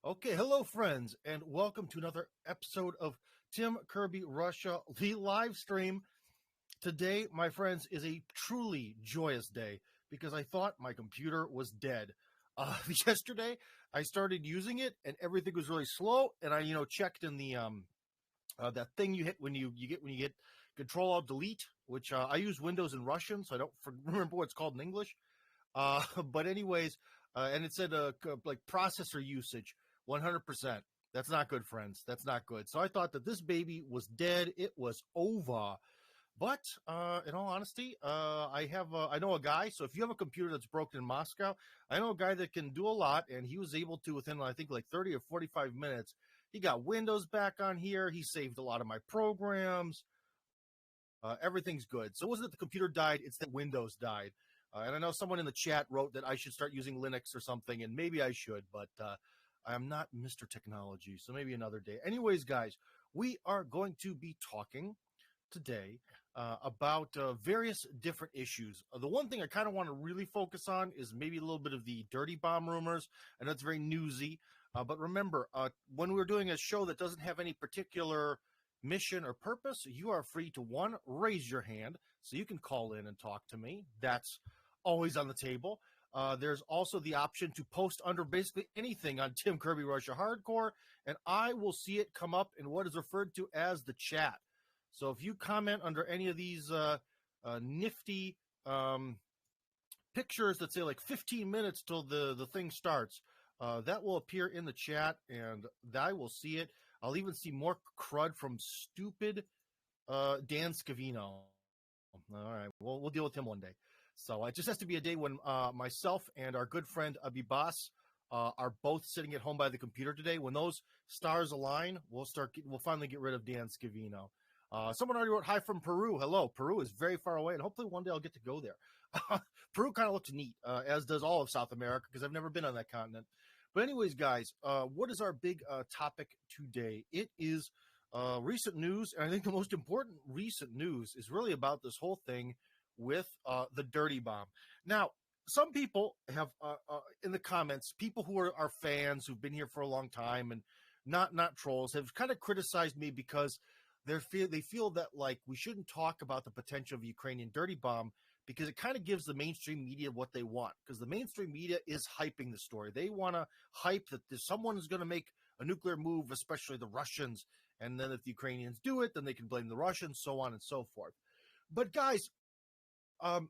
Okay, hello, friends, and welcome to another episode of Tim Kirby Russia, the live stream. Today, my friends, is a truly joyous day because I thought my computer was dead. Yesterday, I started using it, and everything was really slow. And I, checked in the that thing you hit when you get Control Alt Delete, which I use Windows in Russian, so I don't remember what it's called in English. But anyways, and it said like processor usage 100%. That's not good, friends. That's not good. So I thought that this baby was dead. It was over. But in all honesty, I know a guy. So if you have a computer that's broken in Moscow, I know a guy that can do a lot, and he was able to within I think like 30 or 45 minutes. He got Windows back on here. He saved a lot of my programs. Everything's good. So it wasn't that the computer died, it's that Windows died. And I know someone in the chat wrote that I should start using Linux or something, and maybe I should, but I'm not Mr. Technology, so maybe another day. Anyways, guys, we are going to be talking today about various different issues. The one thing I kind of want to really focus on is maybe a little bit of the dirty bomb rumors. I know it's very newsy, but remember, when we're doing a show that doesn't have any particular mission or purpose, you are free to raise your hand so you can call in and talk to me. That's always on the table. There's also the option to post under basically anything on Tim Kirby Russia Hardcore, and I will see it come up in what is referred to as the chat. So if you comment under any of these nifty pictures that say like 15 minutes till the thing starts, that will appear in the chat, and I will see it. I'll even see more crud from stupid Dan Scavino. All right, we'll deal with him one day. So it just has to be a day when myself and our good friend Abibas are both sitting at home by the computer today. When those stars align, we'll finally get rid of Dan Scavino. Someone already wrote hi from Peru. Hello, Peru is very far away, and hopefully one day I'll get to go there. Peru kind of looks neat, as does all of South America, because I've never been on that continent. But anyways, guys, what is our big topic today? It is recent news, and I think the most important recent news is really about this whole thing with the dirty bomb. Now, some people have in the comments, people who are fans who've been here for a long time and not trolls, have kind of criticized me because they feel that like we shouldn't talk about the potential of Ukrainian dirty bomb because it kind of gives the mainstream media what they want, because the mainstream media is hyping the story. They want to hype that someone is going to make a nuclear move, especially the Russians, and then if the Ukrainians do it, then they can blame the Russians, so on and so forth. But guys, I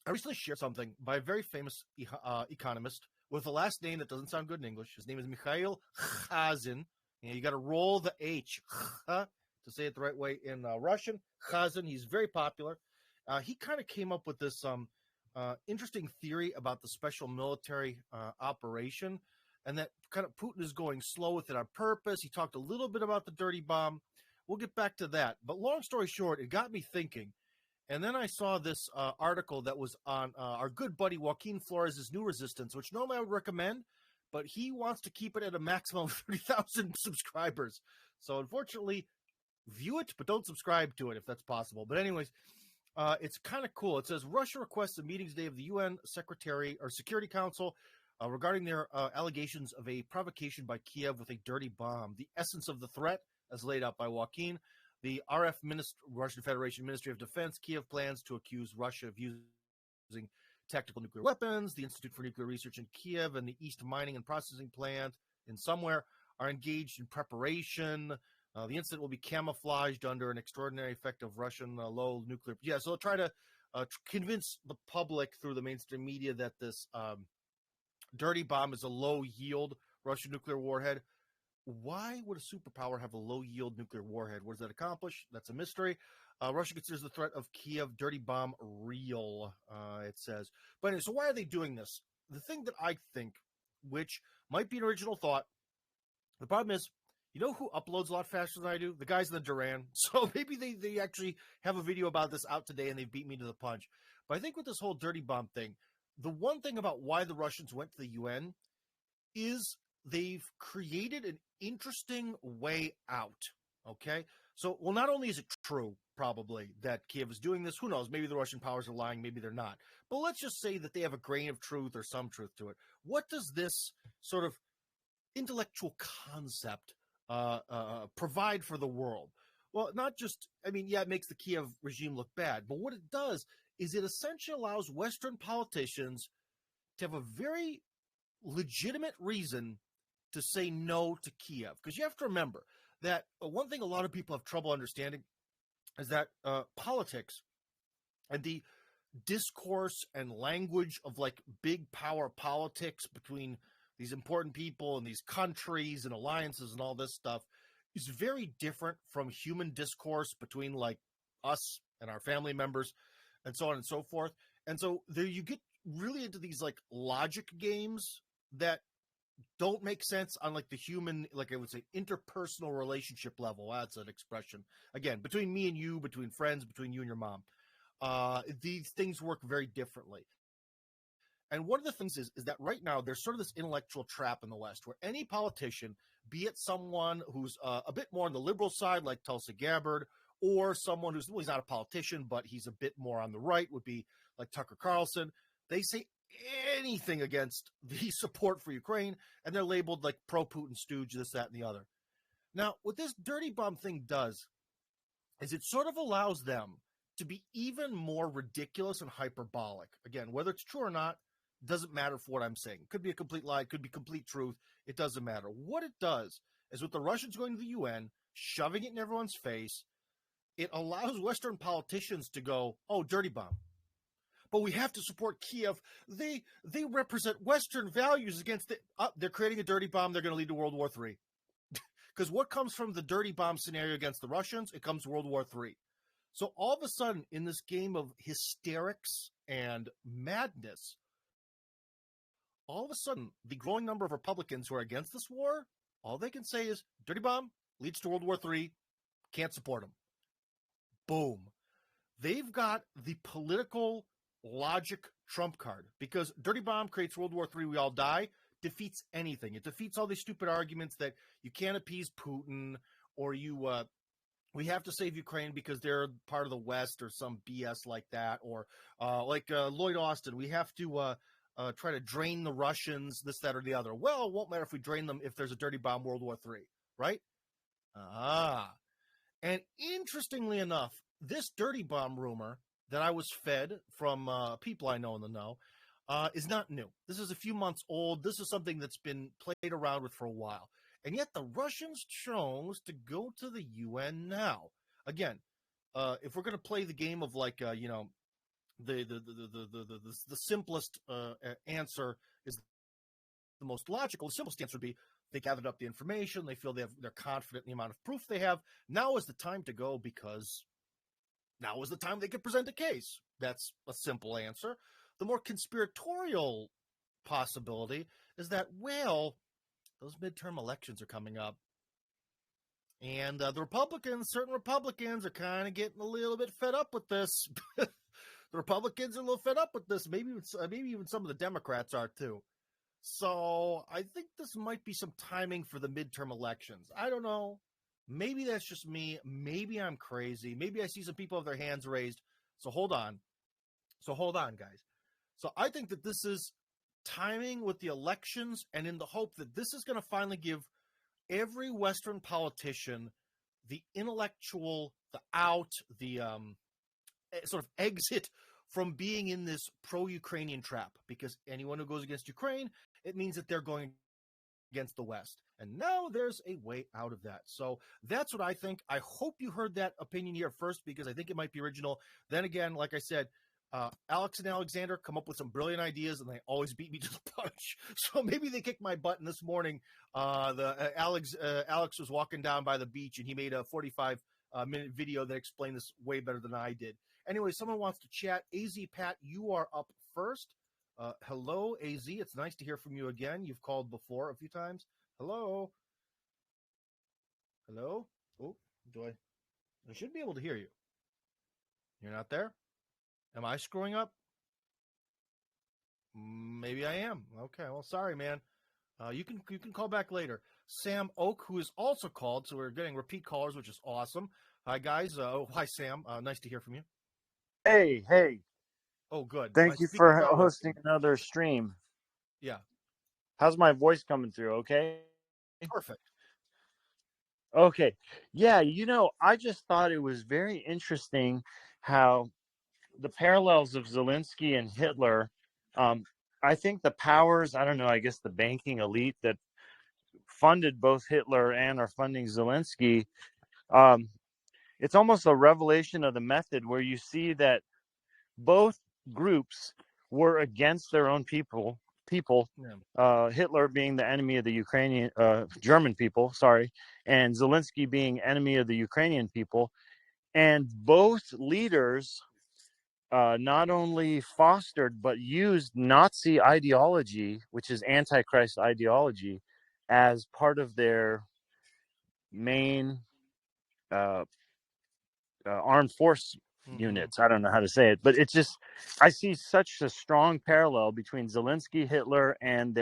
recently shared something by a very famous economist with a last name that doesn't sound good in English. His name is Mikhail Khazin. You got to roll the H to say it the right way in Russian. Khazin. He's very popular. He kind of came up with this interesting theory about the special military operation, and that kind of Putin is going slow with it on purpose. He talked a little bit about the dirty bomb. We'll get back to that. But long story short, it got me thinking. And then I saw this article that was on our good buddy Joaquin Flores' New Resistance, which normally I would recommend, but he wants to keep it at a maximum of 30,000 subscribers. So unfortunately, view it, but don't subscribe to it if that's possible. But anyways, it's kind of cool. It says Russia requests a meeting today of the UN Security Council regarding their allegations of a provocation by Kiev with a dirty bomb. The essence of the threat, as laid out by Joaquin. The Russian Federation Ministry of Defense, Kiev plans to accuse Russia of using tactical nuclear weapons. The Institute for Nuclear Research in Kiev and the East Mining and Processing Plant in somewhere are engaged in preparation. The incident will be camouflaged under an extraordinary effect of Russian low nuclear. Yeah, so they'll try to convince the public through the mainstream media that this dirty bomb is a low-yield Russian nuclear warhead. Why would a superpower have a low-yield nuclear warhead? What does that accomplish? That's a mystery. Russia considers the threat of Kiev dirty bomb real, it says. But anyway, so why are they doing this? The thing that I think, which might be an original thought, the problem is, you know who uploads a lot faster than I do? The guys in the Duran. So maybe they actually have a video about this out today and they beat me to the punch. But I think with this whole dirty bomb thing, the one thing about why the Russians went to the UN is they've created an interesting way out, okay? So, well, not only is it true, probably, that Kiev is doing this, who knows, maybe the Russian powers are lying, maybe they're not. But let's just say that they have a grain of truth or some truth to it. What does this sort of intellectual concept provide for the world? Well, not just, I mean, yeah, it makes the Kiev regime look bad, but what it does is it essentially allows Western politicians to have a very legitimate reason to say no to Kiev. Because you have to remember that one thing a lot of people have trouble understanding is that politics and the discourse and language of like big power politics between these important people and these countries and alliances and all this stuff is very different from human discourse between like us and our family members and so on and so forth. And so there you get really into these like logic games that don't make sense on like the human, like I would say, interpersonal relationship level. That's an expression. Again, between me and you, between friends, between you and your mom. These things work very differently. And one of the things is that right now there's sort of this intellectual trap in the West where any politician, be it someone who's a bit more on the liberal side, like Tulsi Gabbard, or someone who's, well, he's not a politician, but he's a bit more on the right, would be like Tucker Carlson. They say anything against the support for Ukraine, and they're labeled like pro-Putin stooge, this, that, and the other. Now, what this dirty bomb thing does is it sort of allows them to be even more ridiculous and hyperbolic. Again, whether it's true or not, doesn't matter for what I'm saying. It could be a complete lie, could be complete truth. It doesn't matter. What it does is with the Russians going to the UN, shoving it in everyone's face, it allows Western politicians to go, oh, dirty bomb. But we have to support Kiev. They represent Western values against it. They're creating a dirty bomb. They're going to lead to World War III. Because what comes from the dirty bomb scenario against the Russians? It comes World War III. So all of a sudden, in this game of hysterics and madness, all of a sudden, the growing number of Republicans who are against this war, all they can say is, dirty bomb leads to World War III, can't support them. Boom. They've got the political logic trump card because dirty bomb creates World War III, we all die, defeats anything. It defeats all these stupid arguments that you can't appease Putin or we have to save Ukraine because they're part of the West or some BS like that. Or like Lloyd Austin, we have to try to drain the Russians, this, that, or the other. Well, it won't matter if we drain them if there's a dirty bomb World War III, right? And interestingly enough, this dirty bomb rumor that I was fed from people I know in the know is not new. This is a few months old. This is something that's been played around with for a while. And yet the Russians chose to go to the UN now. Again, if we're going to play the game of like, the simplest answer is the most logical. The simplest answer would be they gathered up the information. They feel they're confident in the amount of proof they have. Now is the time to go because now is the time they could present a case. That's a simple answer. The more conspiratorial possibility is that, well, those midterm elections are coming up. And the Republicans, certain Republicans are kind of getting a little bit fed up with this. The Republicans are a little fed up with this. Maybe even some of the Democrats are too. So I think this might be some timing for the midterm elections. I don't know. Maybe that's just me. Maybe I'm crazy. Maybe I see some people have their hands raised. So hold on, guys. So I think that this is timing with the elections and in the hope that this is going to finally give every Western politician the intellectual, the out, the sort of exit from being in this pro-Ukrainian trap. Because anyone who goes against Ukraine, it means that they're going against the West. And now there's a way out of that. So that's what I think. I hope you heard that opinion here first because I think it might be original. Then again, like I said, Alex and Alexander come up with some brilliant ideas, and they always beat me to the punch. So maybe they kicked my butt. And this morning, Alex was walking down by the beach, and he made a 45-minute video that explained this way better than I did. Anyway, someone wants to chat. AZ Pat, you are up first. Hello, AZ. It's nice to hear from you again. You've called before a few times. Hello. Hello. Oh, I should be able to hear you. You're not there? Am I screwing up? Maybe I am. Okay. Well, sorry, man. You can call back later. Sam Oak, who is also called, so we're getting repeat callers, which is awesome. Hi, guys. Hi, Sam. Nice to hear from you. Hey. Oh, good. Thank you for hosting another stream. Yeah. How's my voice coming through? Okay. Perfect. Okay. Yeah, I just thought it was very interesting how the parallels of Zelensky and Hitler. Um, I think the powers, I don't know, I guess the banking elite that funded both Hitler and are funding Zelensky, um, it's almost a revelation of the method where you see that both groups were against their own people, Yeah. Hitler being the enemy of the Ukrainian German people, sorry, and Zelensky being enemy of the Ukrainian people, and both leaders not only fostered but used Nazi ideology, which is Antichrist ideology, as part of their main uh, armed force Mm-hmm. units. I don't know how to say it, but it's just I see such a strong parallel between Zelensky, Hitler, and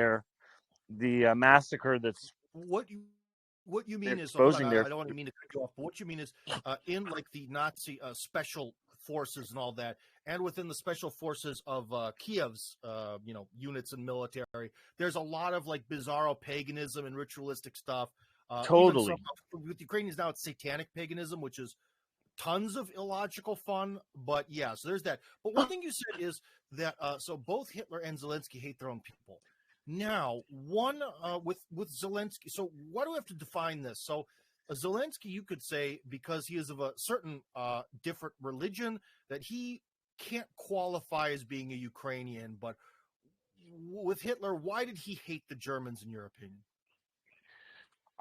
the massacre that's What you they're mean is, hold on, exposing I their don't want to mean to cut you off, but what you mean is, in like the Nazi special forces and all that, and within the special forces of Kiev's, units and military, there's a lot of like bizarro paganism and ritualistic stuff. Even some totally with Ukrainians now, it's satanic paganism, which is tons of illogical fun. But yeah, so there's that. But one thing you said is that so both Hitler and Zelensky hate their own people. Now, one with Zelensky. So why do we have to define this? So Zelensky, you could say, because he is of a certain different religion, that he can't qualify as being a Ukrainian. But with Hitler, why did he hate the Germans, in your opinion?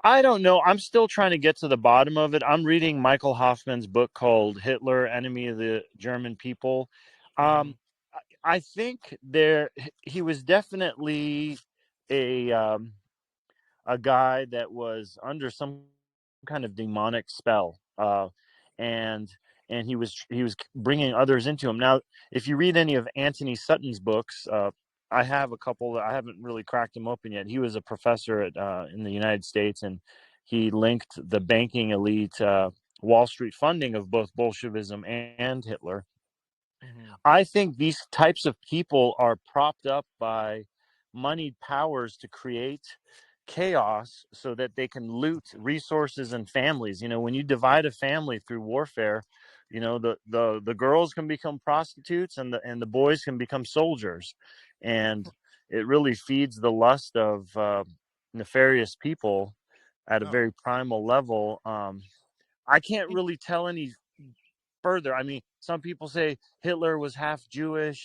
I don't know. I'm still trying to get to the bottom of it. I'm reading Michael Hoffman's book called Hitler, Enemy of the German People. Mm-hmm. Um, I think he was definitely a a guy that was under some kind of demonic spell, and he was bringing others into him. Now, if you read any of Anthony Sutton's books, I have a couple that I haven't really cracked them open yet. He was a professor at in the United States, and he linked the banking elite, Wall Street funding of both Bolshevism and Hitler. Mm-hmm. I think these types of people are propped up by moneyed powers to create chaos so that they can loot resources and families. When you divide a family through warfare, the girls can become prostitutes and the boys can become soldiers, and it really feeds the lust of nefarious people at a Oh. very primal level. I can't really tell any further. I mean, some people say Hitler was half Jewish,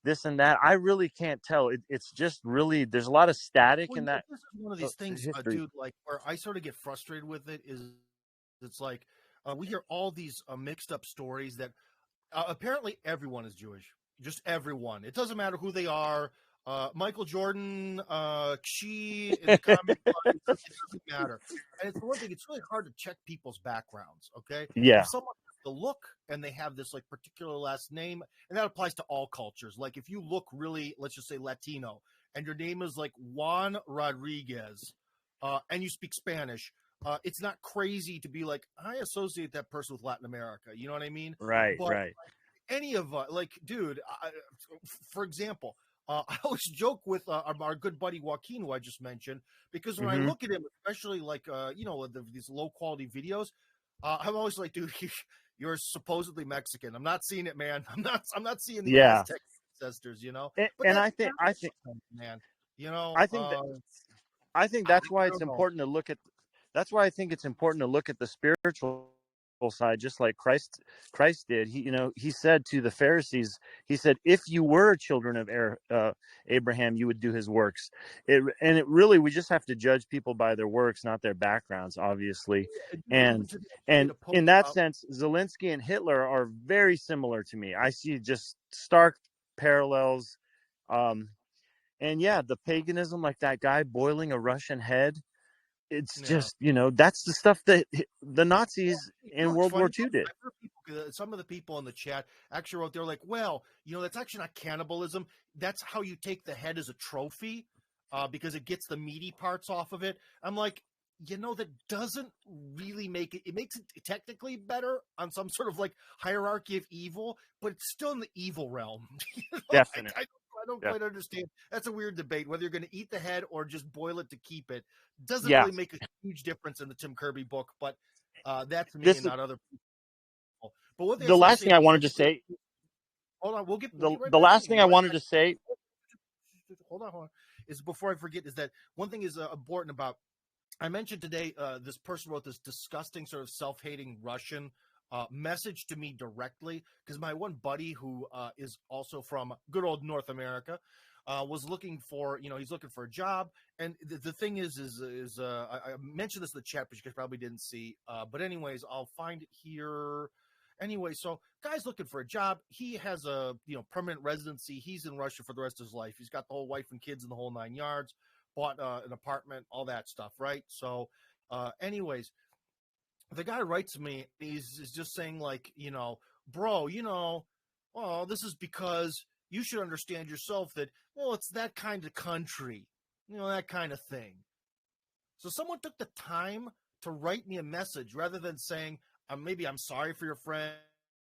this and that. I really can't tell. It's just really, there's a lot of static Well, in that this is one of these things, history. dude. Like where I sort of get frustrated with it is, it's like we hear all these mixed up stories that apparently everyone is Jewish, just everyone. It doesn't matter who they are. Michael Jordan, Xi in the Communist Party, it doesn't matter. And it's the one thing; it's really hard to check people's backgrounds. Okay, Yeah, if someone has the look and they have this like particular last name, and that applies to all cultures. Like if you look really, let's just say Latino, and your name is like Juan Rodriguez, and you speak Spanish, it's not crazy to be like, I associate that person with Latin America. You know what I mean? right, But right. any of like, dude, for example, I always joke with our good buddy Joaquin, who I just mentioned, because when I Hmm. look at him, especially like these low quality videos, I'm always like, dude, you're supposedly Mexican. I'm not seeing it, man. I'm not seeing the Yeah, Aztec ancestors, and, But and that's I think I think man. I think that I think I that's why it's don't know. important to look at. That's why I think it's important to look at the spiritual side, just like Christ did. He said to the Pharisees, he said, "If you were children of Abraham, you would do his works." And it really, we just have to judge people by their works, not their backgrounds, obviously. Dude, even And to the and to post in that sense, Zelensky and Hitler are very similar to me. I see just stark parallels. Um, and yeah, the paganism, like that guy boiling a Russian head, it's yeah. just, that's the stuff that the Nazis You know in what's World funny? War II did. I've heard people, some of the people in the chat actually wrote, they're like, well, that's actually not cannibalism. That's how you take the head as a trophy because it gets the meaty parts off of it. I'm like, that doesn't really make it. It makes it technically better on some sort of like hierarchy of evil, but it's still in the evil realm. I Definitely. don't quite understand. That's a weird debate whether you're going to eat the head or just boil it to keep it. Doesn't really make a huge difference in the Tim Kirby book, but that's me and not other people. But what the last thing I wanted to say. Hold on, we'll get right the back last to thing I wanted to say. Hold on. Is before I forget is that one thing is important about. I mentioned today this person wrote this disgusting sort of self-hating Russian message to me directly because my one buddy who is also from good old North America was looking for, he's looking for a job. And the thing is I mentioned this in the chat, but you guys probably didn't see. But anyways, I'll find it here. Anyway, so guy's looking for a job. He has a permanent residency. He's in Russia for the rest of his life. He's got the whole wife and kids in the whole 9 yards. Bought an apartment, all that stuff, right? So, anyways, the guy writes to me. He's just saying like, bro, well, this is because you should understand yourself that, well, it's that kind of country, that kind of thing. So someone took the time to write me a message rather than saying, maybe I'm sorry for your friend.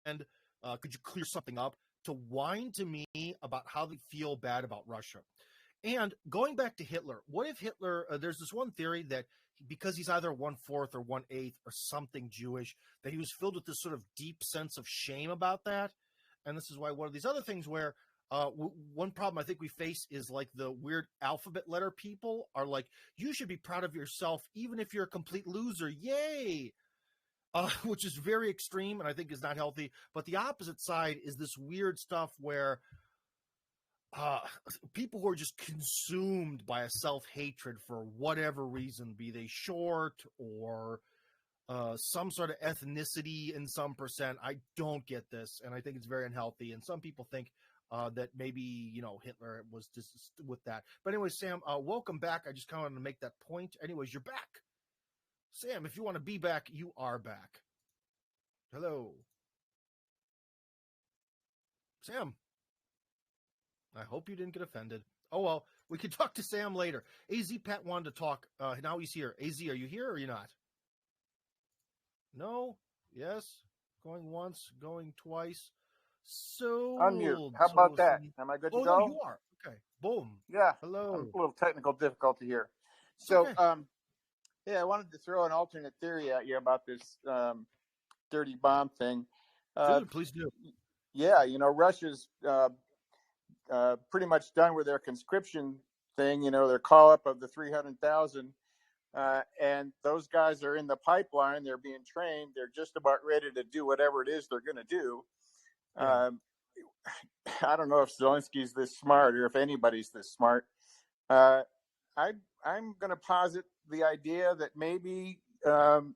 Could you clear something up? To whine to me about how they feel bad about Russia. And going back to Hitler, what if Hitler, there's this one theory that because he's either 1/4 or 1/8 or something Jewish, that he was filled with this sort of deep sense of shame about that. And this is why one of these other things where one problem I think we face is like the weird alphabet letter people are like, you should be proud of yourself even if you're a complete loser. Yay! Which is very extreme and I think is not healthy. But the opposite side is this weird stuff where people who are just consumed by a self-hatred for whatever reason, be they short or some sort of ethnicity in some percent. I don't get this, and I think it's very unhealthy. And some people think that maybe, Hitler was just with that. But anyway, Sam, welcome back. I just kind of wanted to make that point. Anyways, you're back. Sam, if you want to be back, you are back. Hello. Sam. I hope you didn't get offended. Oh, well, we can talk to Sam later. AZ Pat wanted to talk. Now he's here. AZ, are you here or are you not? No? Yes? Going once, going twice. So unmute. How about that? Am I good to go? No, you are. Okay. Boom. Yeah. Hello. A little technical difficulty here. So, okay. I wanted to throw an alternate theory at you about this dirty bomb thing. Dude, please do. Yeah, Russia's pretty much done with their conscription thing, their call up of the 300,000. And those guys are in the pipeline. They're being trained. They're just about ready to do whatever it is they're going to do. Yeah. I don't know if Zelensky's this smart or if anybody's this smart. I'm going to posit the idea that maybe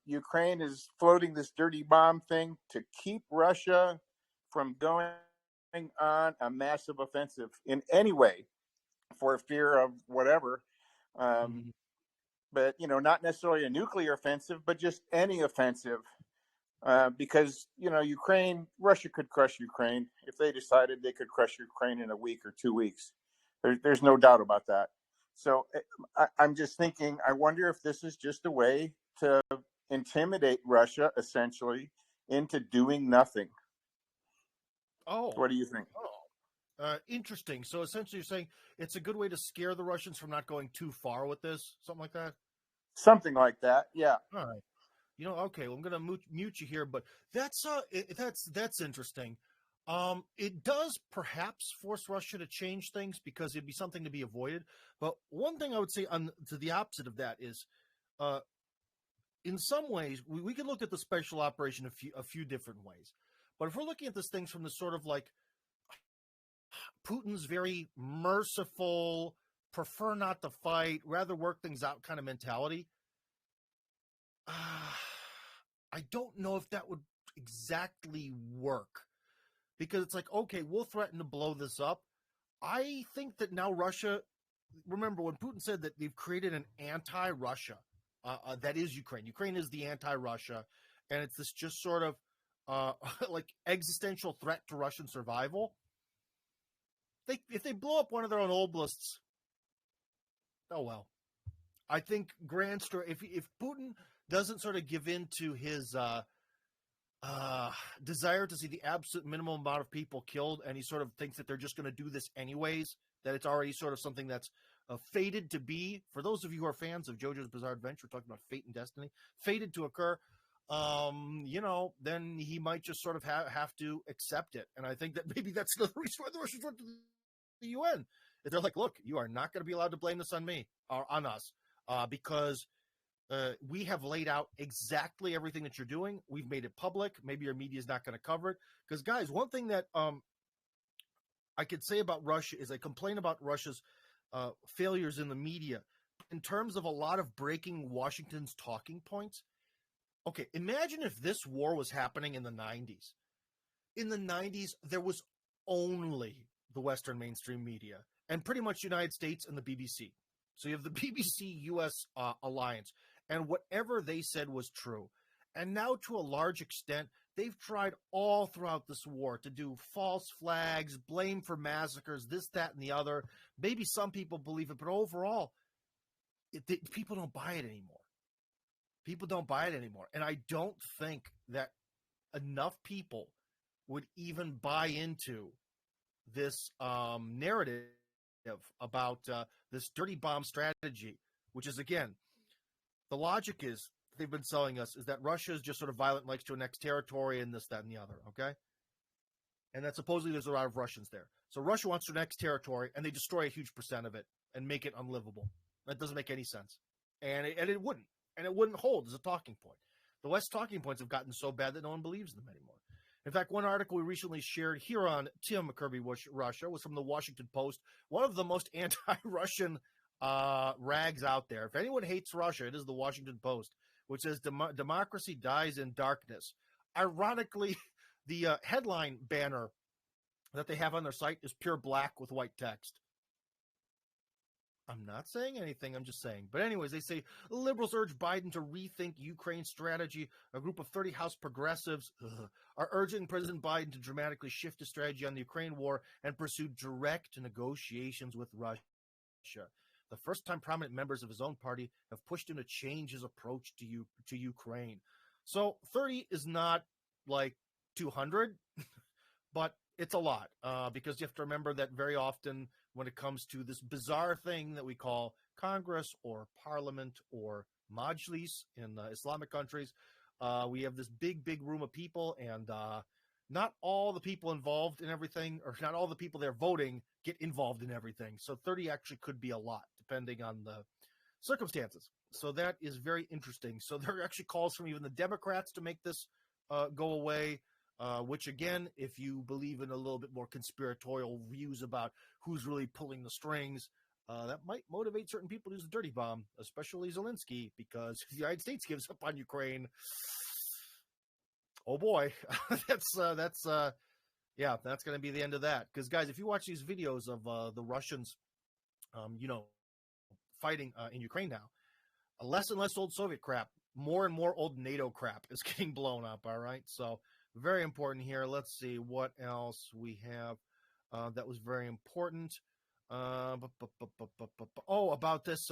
Ukraine is floating this dirty bomb thing to keep Russia from going on a massive offensive in any way for fear of whatever. But, not necessarily a nuclear offensive, but just any offensive. Because, Russia could crush Ukraine. If they decided they could crush Ukraine in a week or 2 weeks. There's no doubt about that. So I'm just thinking, I wonder if this is just a way to intimidate Russia, essentially, into doing nothing. Oh. What do you think? Interesting. So essentially you're saying it's a good way to scare the Russians from not going too far with this? Something like that? Something like that, yeah. All right. Okay, well, I'm going to mute you here, but that's interesting. It does perhaps force Russia to change things because it'd be something to be avoided. But one thing I would say to the opposite of that is, in some ways, we can look at the special operation a few different ways. But if we're looking at this things from the sort of like Putin's very merciful, prefer not to fight, rather work things out kind of mentality, I don't know if that would exactly work because it's like, okay, we'll threaten to blow this up. I think that now Russia, remember when Putin said that they've created an anti-Russia, that is Ukraine. Ukraine is the anti-Russia, and it's this just sort of like existential threat to Russian survival. If they blow up one of their own oblasts, oh well. I think grand story. If Putin doesn't sort of give in to his desire to see the absolute minimum amount of people killed, and he sort of thinks that they're just going to do this anyways, that it's already sort of something that's fated to be. For those of you who are fans of JoJo's Bizarre Adventure, talking about fate and destiny, fated to occur, then he might just sort of have to accept it. And I think that maybe that's the reason why the Russians went to the UN. They're like, look, you are not going to be allowed to blame this on me or on us, because we have laid out exactly everything that you're doing. We've made it public. Maybe your media is not going to cover it. Because, guys, one thing that I could say about Russia is I complain about Russia's failures in the media in terms of a lot of breaking Washington's talking points. Okay, imagine if this war was happening in the 90s. In the 90s, there was only the Western mainstream media and pretty much United States and the BBC. So you have the BBC-US alliance, and whatever they said was true. And now, to a large extent, they've tried all throughout this war to do false flags, blame for massacres, this, that, and the other. Maybe some people believe it, but overall, people don't buy it anymore. People don't buy it anymore. And I don't think that enough people would even buy into this narrative about this dirty bomb strategy, which is, again, the logic is they've been selling us is that Russia is just sort of violent, likes to annex territory and this, that, and the other, okay? And that supposedly there's a lot of Russians there. So Russia wants to annex territory, and they destroy a huge percent of it and make it unlivable. That doesn't make any sense. And it wouldn't. And it wouldn't hold as a talking point. The West talking points have gotten so bad that no one believes them anymore. In fact, one article we recently shared here on Tim Kirby Russia was from the Washington Post, one of the most anti-Russian rags out there. If anyone hates Russia, it is the Washington Post, which says democracy dies in darkness. Ironically, the headline banner that they have on their site is pure black with white text. I'm not saying anything, I'm just saying. But anyways, they say liberals urge Biden to rethink Ukraine strategy. A group of 30 House progressives are urging President Biden to dramatically shift his strategy on the Ukraine war and pursue direct negotiations with Russia. The first time prominent members of his own party have pushed him to change his approach to Ukraine. So 30 is not like 200, but it's a lot because you have to remember that very often when it comes to this bizarre thing that we call Congress or Parliament or Majlis in Islamic countries, we have this big room of people, and not all the people involved in everything, or not all the people there voting, get involved in everything. So 30 actually could be a lot, depending on the circumstances. So that is very interesting. So there are actually calls from even the Democrats to make this go away. Which, again, if you believe in a little bit more conspiratorial views about who's really pulling the strings, that might motivate certain people to use the dirty bomb, especially Zelensky, because if the United States gives up on Ukraine, oh boy, that's going to be the end of that. Because, guys, if you watch these videos of the Russians, fighting in Ukraine now, less and less old Soviet crap, more and more old NATO crap is getting blown up, all right? So very important here. Let's see what else we have that was very important. About this.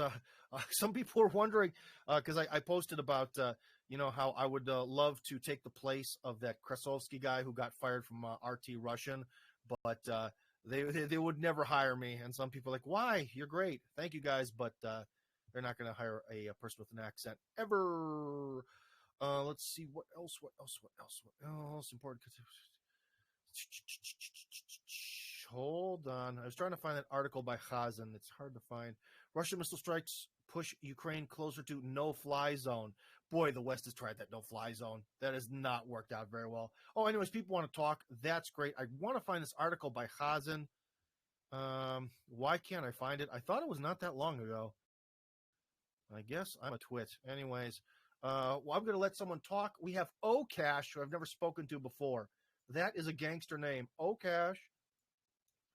Some people were wondering, because I posted about, how I would love to take the place of that Krasovsky guy who got fired from RT Russian, but they would never hire me. And some people are like, why? You're great. Thank you, guys. But they're not going to hire a person with an accent ever. Let's see what else important. Hold on. I was trying to find that article by Khazan. It's hard to find. Russian missile strikes push Ukraine closer to no-fly zone. Boy, the West has tried that no-fly zone. That has not worked out very well. Oh, anyways, people want to talk. That's great. I want to find this article by Khazan. Why can't I find it? I thought it was not that long ago. I guess I'm a twit. Anyways, I'm going to let someone talk. We have Okash, who I've never spoken to before. That is a gangster name. Okash.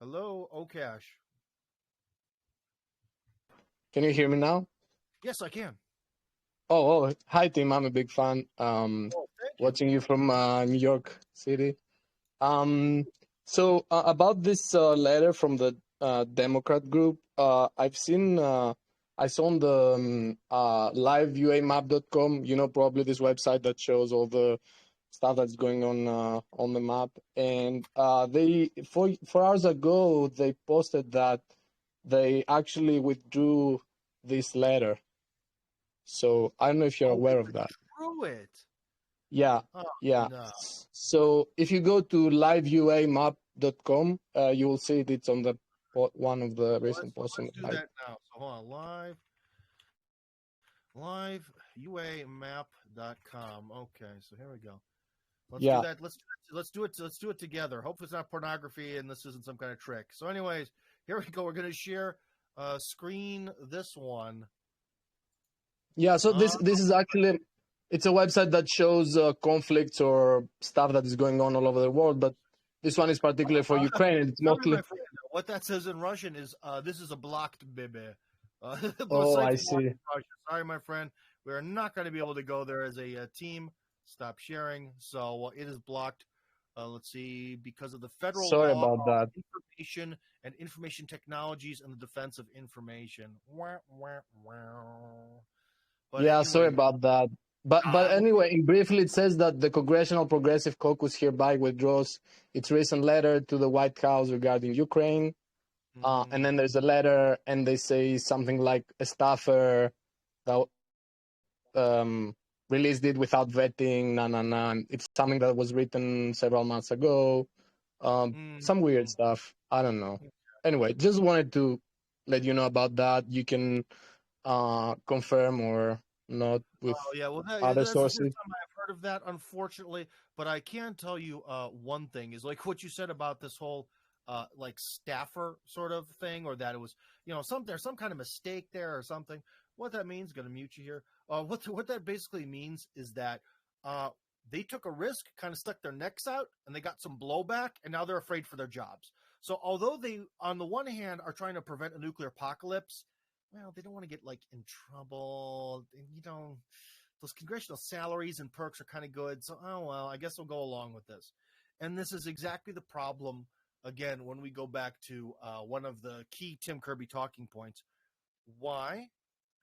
Hello, Okash. Can you hear me now? Yes, I can. Oh, hi, Tim. I'm a big fan. Thank you. Watching you from New York City. So about this letter from the Democrat group, I've seen, I saw on the liveuamap.com, probably this website that shows all the stuff that's going on the map. And they 4 hours ago, they posted that they actually withdrew this letter. So I don't know if you're aware of that. Screw it. Yeah, Oh, yeah. no. So if you go to liveuamap.com, you will see it's on the one of the recent posts on Let's the do site. that now. So hold on. liveuamap.com. Okay, so here we go. Let's do that. Let's do it together. Hopefully it's not pornography and this isn't some kind of trick. So anyways, here we go. We're going to share screen this one. Yeah, so this is actually, it's a website that shows conflicts or stuff that is going on all over the world, but this one is particularly for Ukraine. It's Sorry, mostly. my friend. What that says in Russian is this is a blocked bebe. The Oh, I site's blocked see. in Russia. Sorry, my friend. We are not going to be able to go there as a team. Stop sharing. So it is blocked. Let's see, because of the federal Sorry law about that. of information and information technologies and the defense of information. Wah, wah, wah. But Yeah, sorry anyway, about that. But anyway, briefly, it says that the Congressional Progressive Caucus hereby withdraws its recent letter to the White House regarding Ukraine. And then there's a letter, and they say something like a staffer that released it without vetting. It's something that was written several months ago. Some weird stuff. I don't know. Anyway, just wanted to let you know about that. You can confirm or not with other that's the first sources. time I've heard of that, unfortunately. But I can tell you one thing is like what you said about this whole like staffer sort of thing, or that it was there's some kind of mistake there or something. What that means, going to mute you here. What that basically means is that they took a risk, kind of stuck their necks out, and they got some blowback, and now they're afraid for their jobs. So although they, on the one hand, are trying to prevent a nuclear apocalypse, well, they don't want to get like in trouble. Those congressional salaries and perks are kind of good. So, oh, well, I guess we'll go along with this. And this is exactly the problem, again, when we go back to one of the key Tim Kirby talking points. Why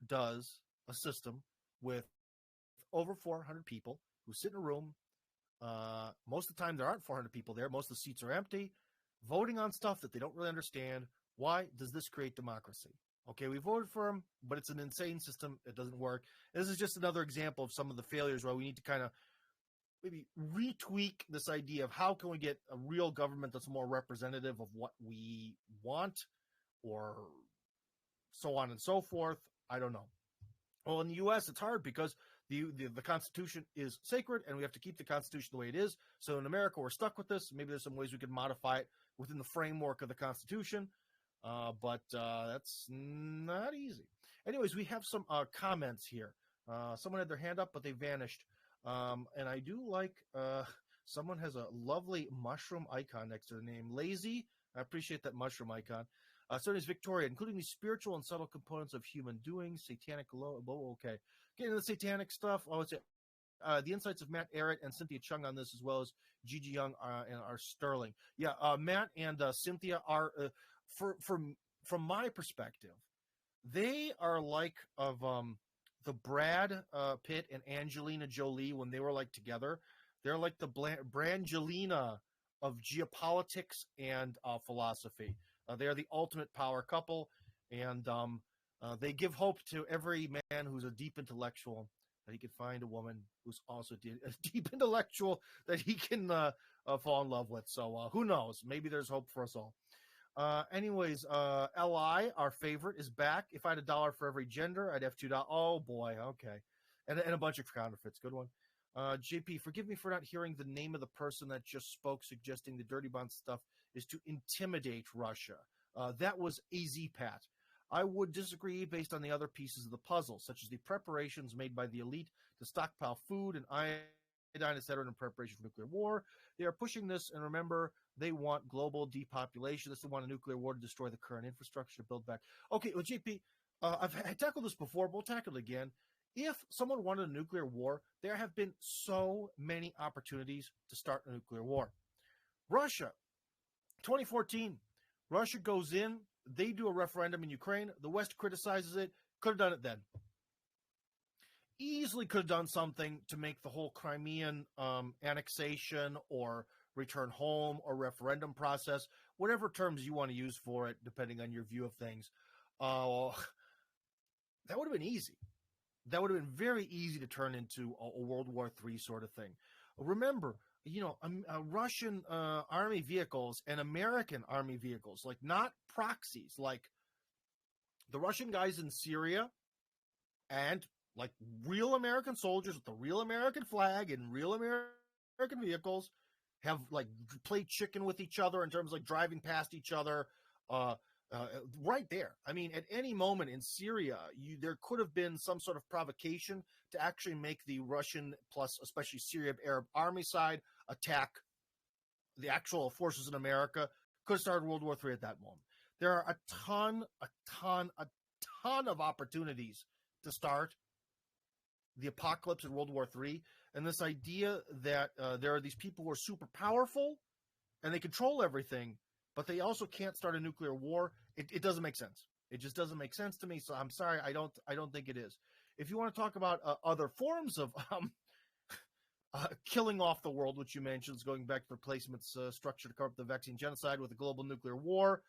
does a system with over 400 people who sit in a room, most of the time there aren't 400 people there, most of the seats are empty, voting on stuff that they don't really understand, why does this create democracy? Okay, we voted for him, but it's an insane system. It doesn't work. This is just another example of some of the failures where we need to kind of maybe retweak this idea of how can we get a real government that's more representative of what we want, or so on and so forth. I don't know. Well, in the U.S., it's hard because the Constitution is sacred, and we have to keep the Constitution the way it is. So in America, we're stuck with this. Maybe there's some ways we could modify it within the framework of the Constitution. But that's not easy. Anyways, we have some comments here. Someone had their hand up, but they vanished. And I do like someone has a lovely mushroom icon next to their name. Lazy. I appreciate that mushroom icon. So is Victoria, including the spiritual and subtle components of human doing, satanic. Okay. Getting into the satanic stuff. I would say the insights of Matt Arrett and Cynthia Chung on this, as well as Gigi Young and our Sterling. Yeah, Matt and Cynthia are from my perspective, they are like of the Brad Pitt and Angelina Jolie when they were like together. They're like the Brangelina of geopolitics and philosophy. They are the ultimate power couple, and they give hope to every man who's a deep intellectual that he can find a woman who's also a deep intellectual that he can fall in love with. So who knows? Maybe there's hope for us all. Anyways, Li, our favorite, is back. If I had $1 for every gender, I'd have $2. Oh boy, okay, and a bunch of counterfeits. Good one. JP, forgive me for not hearing the name of the person that just spoke, suggesting the Dirty Bomb stuff is to intimidate Russia. That was AZ Pat. I would disagree based on the other pieces of the puzzle, such as the preparations made by the elite to stockpile food and iodine, etc., in preparation for nuclear war. They are pushing this, and remember, they want global depopulation. They want a nuclear war to destroy the current infrastructure, to build back. Okay, well, JP, I tackled this before, but we'll tackle it again. If someone wanted a nuclear war, there have been so many opportunities to start a nuclear war. Russia, 2014, Russia goes in, they do a referendum in Ukraine, the West criticizes it, could have done it then. Easily could have done something to make the whole Crimean annexation or return home or referendum process whatever terms you want to use for it, depending on your view of things. That would have been easy. That would have been very easy to turn into a World War III sort of thing. Remember, Russian army vehicles and American army vehicles, like not proxies, like the Russian guys in Syria and like real American soldiers with the real American flag and real American vehicles have like played chicken with each other in terms of like driving past each other. Right there. I mean, at any moment in Syria, there could have been some sort of provocation to actually make the Russian plus especially Syrian Arab army side attack the actual forces in America. Could have started World War III at that moment. There are a ton of opportunities to start the apocalypse in World War III. And this idea that there are these people who are super powerful and they control everything, but they also can't start a nuclear war. It doesn't make sense. It just doesn't make sense to me. So I'm sorry, I don't think it is. If you want to talk about other forms of killing off the world, which you mentioned, going back to the replacements structure to cover up the vaccine genocide with a global nuclear war,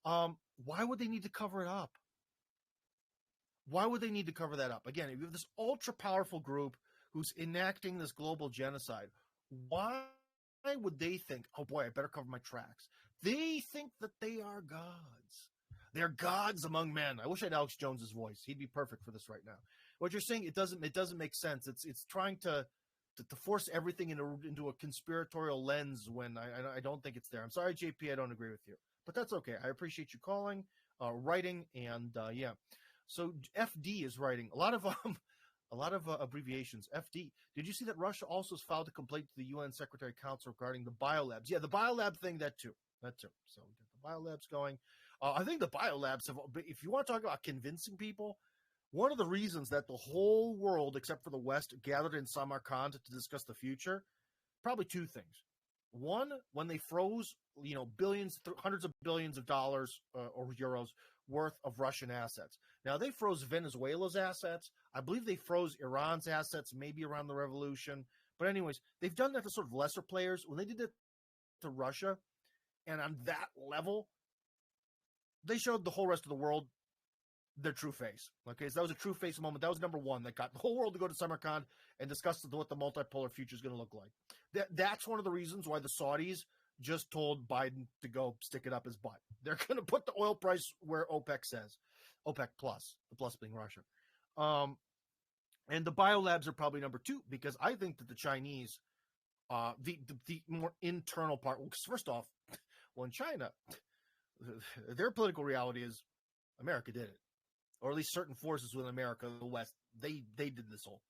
why would they need to cover it up? Why would they need to cover that up? Again, if you have this ultra powerful group who's enacting this global genocide, why would they think, oh boy, I better cover my tracks? They think that they are gods. They're gods among men. I wish I had Alex Jones's voice. He'd be perfect for this right now. What you're saying, it doesn't make sense. It's trying to force everything into a conspiratorial lens when I don't think it's there. I'm sorry, JP, I don't agree with you, but that's okay. I appreciate you calling, writing, and yeah. So FD is writing a lot of abbreviations. FD. Did you see that Russia also has filed a complaint to the UN Secretary Council regarding the biolabs? Yeah, the biolab thing, that too. So we get the biolabs going. I think the biolabs have, if you want to talk about convincing people, one of the reasons that the whole world, except for the West, gathered in Samarkand to discuss the future, probably two things. One, when they froze, billions, hundreds of billions of dollars or euros worth of Russian assets. Now, they froze Venezuela's assets. I believe they froze Iran's assets, maybe around the revolution. But anyways, they've done that to sort of lesser players. When they did it to Russia, and on that level, they showed the whole rest of the world their true face. Okay, so that was a true face moment. That was number one. That got the whole world to go to Samarkand and discuss what the multipolar future is going to look like. That's one of the reasons why the Saudis just told Biden to go stick it up his butt. They're going to put the oil price where OPEC says. OPEC plus, the plus being Russia. And the biolabs are probably number two, because I think that the Chinese, the more internal part, well, first off, well, in China, their political reality is America did it. Or at least certain forces within America, the West, they did this whole,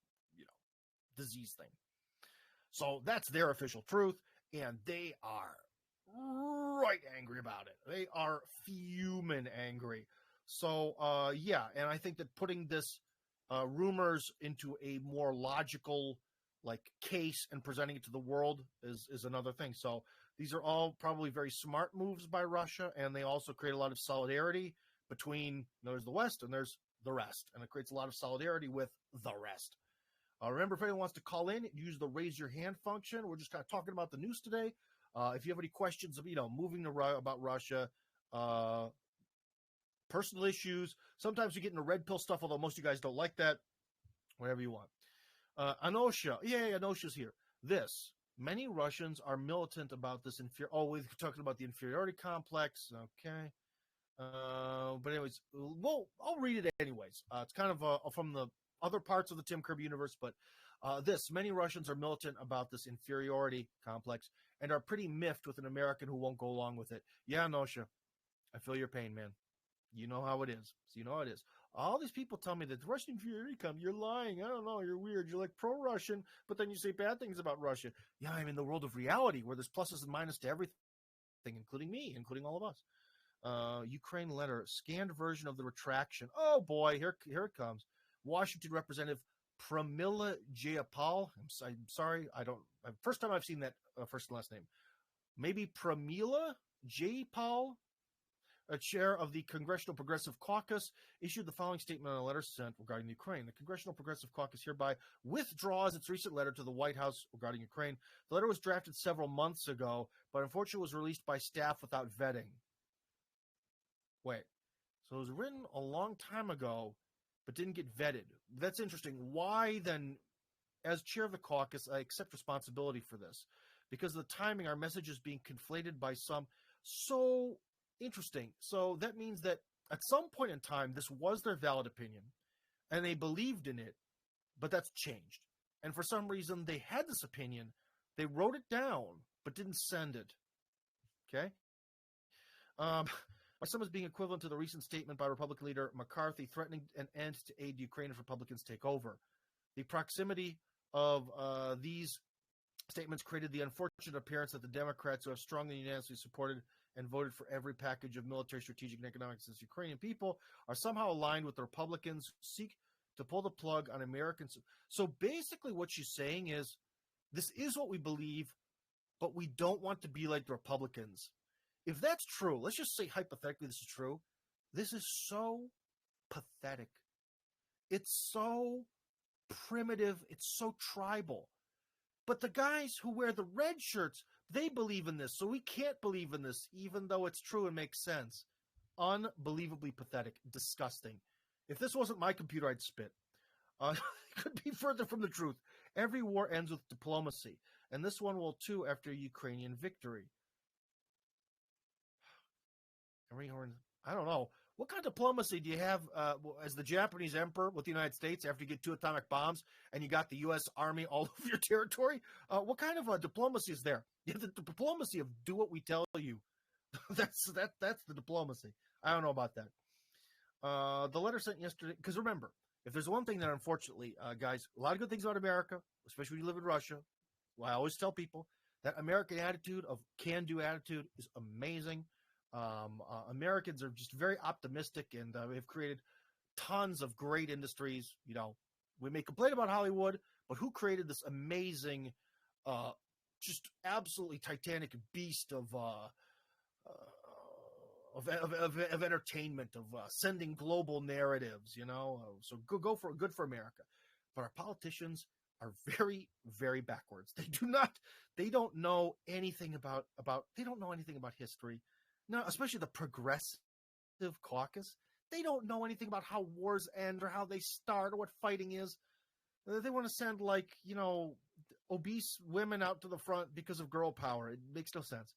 disease thing. So that's their official truth, and they are right angry about it. They are fuming angry. So, yeah, and I think that putting this rumors into a more logical, case and presenting it to the world is another thing. So these are all probably very smart moves by Russia, and they also create a lot of solidarity between, there's the West and there's the rest, and it creates a lot of solidarity with the rest. Remember, if anyone wants to call in, use the raise your hand function. We're just kind of talking about the news today. If you have any questions of, moving about Russia, personal issues, sometimes we get into red pill stuff, although most of you guys don't like that. Whatever you want. Anosha, yeah, Anosha's here. Many Russians are militant about this we're talking about the inferiority complex. Okay. But anyways, well, I'll read it anyways. It's kind of from the other parts of the Tim Kirby universe, but many Russians are militant about this inferiority complex and are pretty miffed with an American who won't go along with it. Yeah, Nosha, I feel your pain, man. You know how it is. So you know how it is. All these people tell me that the Russian inferiority complex, you're lying. I don't know, you're weird. You're like pro-Russian, but then you say bad things about Russia. Yeah, I'm in the world of reality where there's pluses and minuses to everything, including me, including all of us. Ukraine letter, scanned version of the retraction. Oh boy, here it comes. Washington Representative Pramila Jayapal. I'm sorry, first time I've seen that first and last name. Maybe Pramila Jayapal, a chair of the Congressional Progressive Caucus, issued the following statement on a letter sent regarding Ukraine. The Congressional Progressive Caucus hereby withdraws its recent letter to the White House regarding Ukraine. The letter was drafted several months ago, but unfortunately was released by staff without vetting. Wait, so it was written a long time ago, but didn't get vetted. That's interesting. Why then, as chair of the caucus, I accept responsibility for this. Because of the timing, our message is being conflated by some. So interesting. So that means that at some point in time, this was their valid opinion, and they believed in it, but that's changed. And for some reason, they had this opinion. They wrote it down, but didn't send it. Okay? My son was being equivalent to the recent statement by Republican leader McCarthy threatening an end to aid Ukraine if Republicans take over. The proximity of these statements created the unfortunate appearance that the Democrats, who have strongly unanimously supported and voted for every package of military, strategic, and economic assistance to Ukrainian people, are somehow aligned with the Republicans who seek to pull the plug on Americans. So basically what she's saying is, this is what we believe, but we don't want to be like the Republicans. If that's true, let's just say hypothetically this is true, this is so pathetic. It's so primitive. It's so tribal. But the guys who wear the red shirts, they believe in this, so we can't believe in this, even though it's true and makes sense. Unbelievably pathetic. Disgusting. If this wasn't my computer, I'd spit. It could be further from the truth. Every war ends with diplomacy, and this one will too after Ukrainian victory. I don't know. What kind of diplomacy do you have as the Japanese emperor with the United States after you get 2 atomic bombs and you got the U.S. Army all over your territory? What kind of diplomacy is there? You have the diplomacy of do what we tell you. That's the diplomacy. I don't know about that. The letter sent yesterday, because remember, if there's one thing that unfortunately, guys, a lot of good things about America, especially when you live in Russia. Well, I always tell people that American attitude of can-do attitude is amazing. Americans are just very optimistic, and they've created tons of great industries. You know, we may complain about Hollywood, but who created this amazing, just absolutely titanic beast of entertainment, of sending global narratives? You know, so good for America. But our politicians are very, very backwards. They don't know anything about history. No, especially the progressive caucus. They don't know anything about how wars end or how they start or what fighting is. They want to send, obese women out to the front because of girl power. It makes no sense.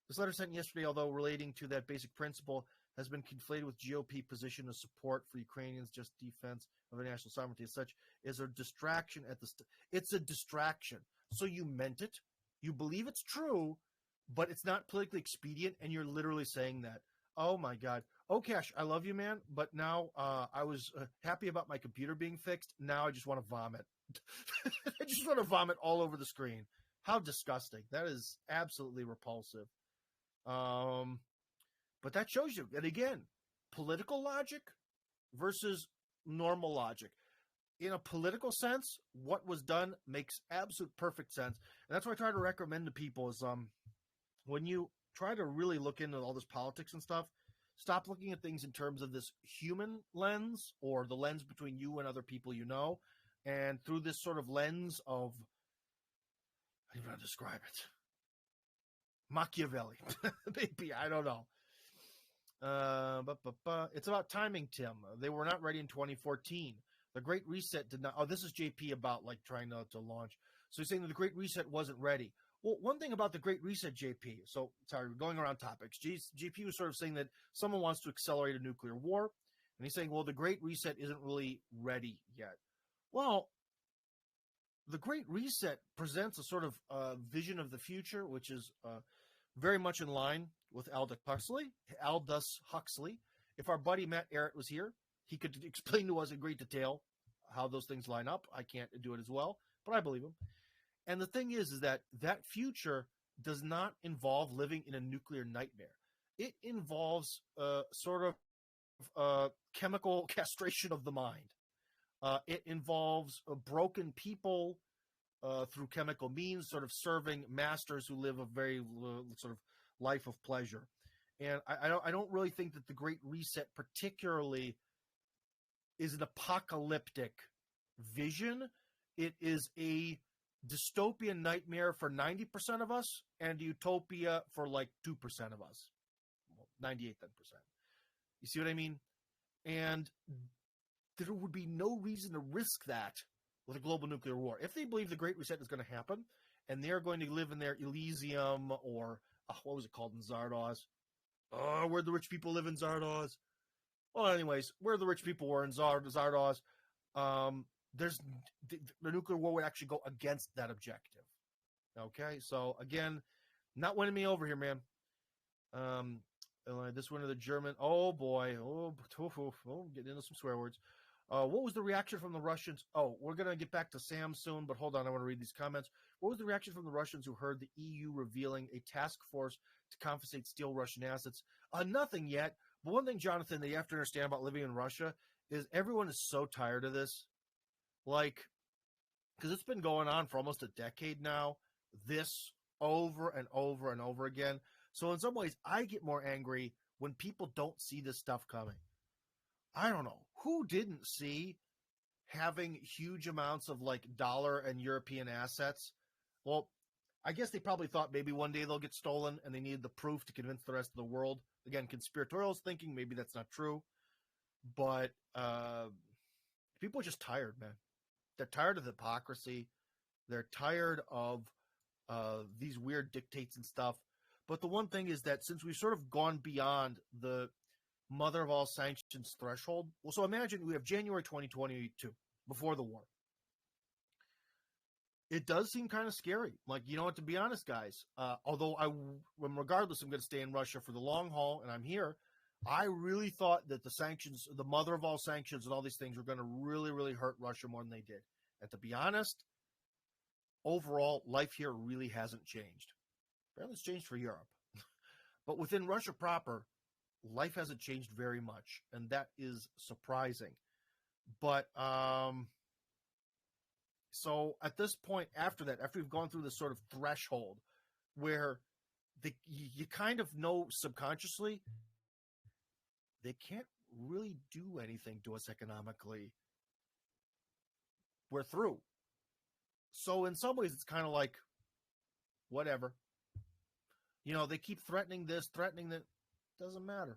This letter sent yesterday, although relating to that basic principle, has been conflated with GOP position of support for Ukrainians' just defense of their national sovereignty. As such, is a distraction at the it's a distraction. So you meant it. You believe it's true, but it's not politically expedient, and you're literally saying that. Oh, my God. Oh, Cash, I love you, man, but now I was happy about my computer being fixed. Now I just want to vomit. I just want to vomit all over the screen. How disgusting. That is absolutely repulsive. But that shows you, and again, political logic versus normal logic. In a political sense, what was done makes absolute perfect sense. And that's what I try to recommend to people is when you try to really look into all this politics and stuff, stop looking at things in terms of this human lens or the lens between you and other people you know, and through this sort of lens of, how do you want to describe it? Machiavelli. Maybe, I don't know. It's about timing, Tim. They were not ready in 2014. The Great Reset did not. Oh, this is JP about trying to launch. So he's saying that the Great Reset wasn't ready. Well, one thing about the Great Reset, JP, so sorry, we're going around topics. JP was sort of saying that someone wants to accelerate a nuclear war. And he's saying, well, the Great Reset isn't really ready yet. Well, the Great Reset presents a sort of vision of the future, which is very much in line with Aldous Huxley. If our buddy Matt Ehret was here, he could explain to us in great detail how those things line up. I can't do it as well, but I believe him. And the thing is that future does not involve living in a nuclear nightmare. It involves sort of chemical castration of the mind. It involves broken people through chemical means, sort of serving masters who live a very sort of life of pleasure. And I don't really think that the Great Reset particularly is an apocalyptic vision. It is a dystopian nightmare for 90% of us and utopia for like 2% of us. Well, 98%. You see what I mean? And there would be no reason to risk that with a global nuclear war. If they believe the Great Reset is going to happen and they're going to live in their Elysium or, what was it called in Zardoz? Oh, where the rich people live in Zardoz. Well, anyways, where the rich people were in Zardoz, there's the nuclear war would actually go against that objective. Okay, so again, not winning me over here, man. This one of the German. Oh boy, getting into some swear words. What was the reaction from the Russians? Oh, we're gonna get back to Sam soon, but hold on, I want to read these comments. What was the reaction from the Russians who heard the EU revealing a task force to confiscate steal Russian assets? Nothing yet. But one thing, Jonathan, that you have to understand about living in Russia is everyone is so tired of this. Like, because it's been going on for almost a decade now, this over and over and over again. So in some ways, I get more angry when people don't see this stuff coming. I don't know. Who didn't see having huge amounts of like dollar and European assets? Well, I guess they probably thought maybe one day they'll get stolen and they needed the proof to convince the rest of the world. Again, conspiratorial thinking, maybe that's not true. But people are just tired, man. They're tired of the hypocrisy. They're tired of these weird dictates and stuff. But the one thing is that since we've sort of gone beyond the mother of all sanctions threshold, well, so imagine we have January 2022, before the war. It does seem kind of scary. Like, you know what, to be honest, guys, although regardless, I'm going to stay in Russia for the long haul and I'm here, I really thought that the sanctions, the mother of all sanctions and all these things were going to really, really hurt Russia more than they did. And to be honest, overall, life here really hasn't changed. Apparently it's changed for Europe. But within Russia proper, life hasn't changed very much. And that is surprising. But so at this point, after that, after we've gone through this sort of threshold where you kind of know subconsciously they can't really do anything to us economically, we're through. So in some ways, it's kind of like, whatever. You know, they keep threatening this, threatening that. Doesn't matter.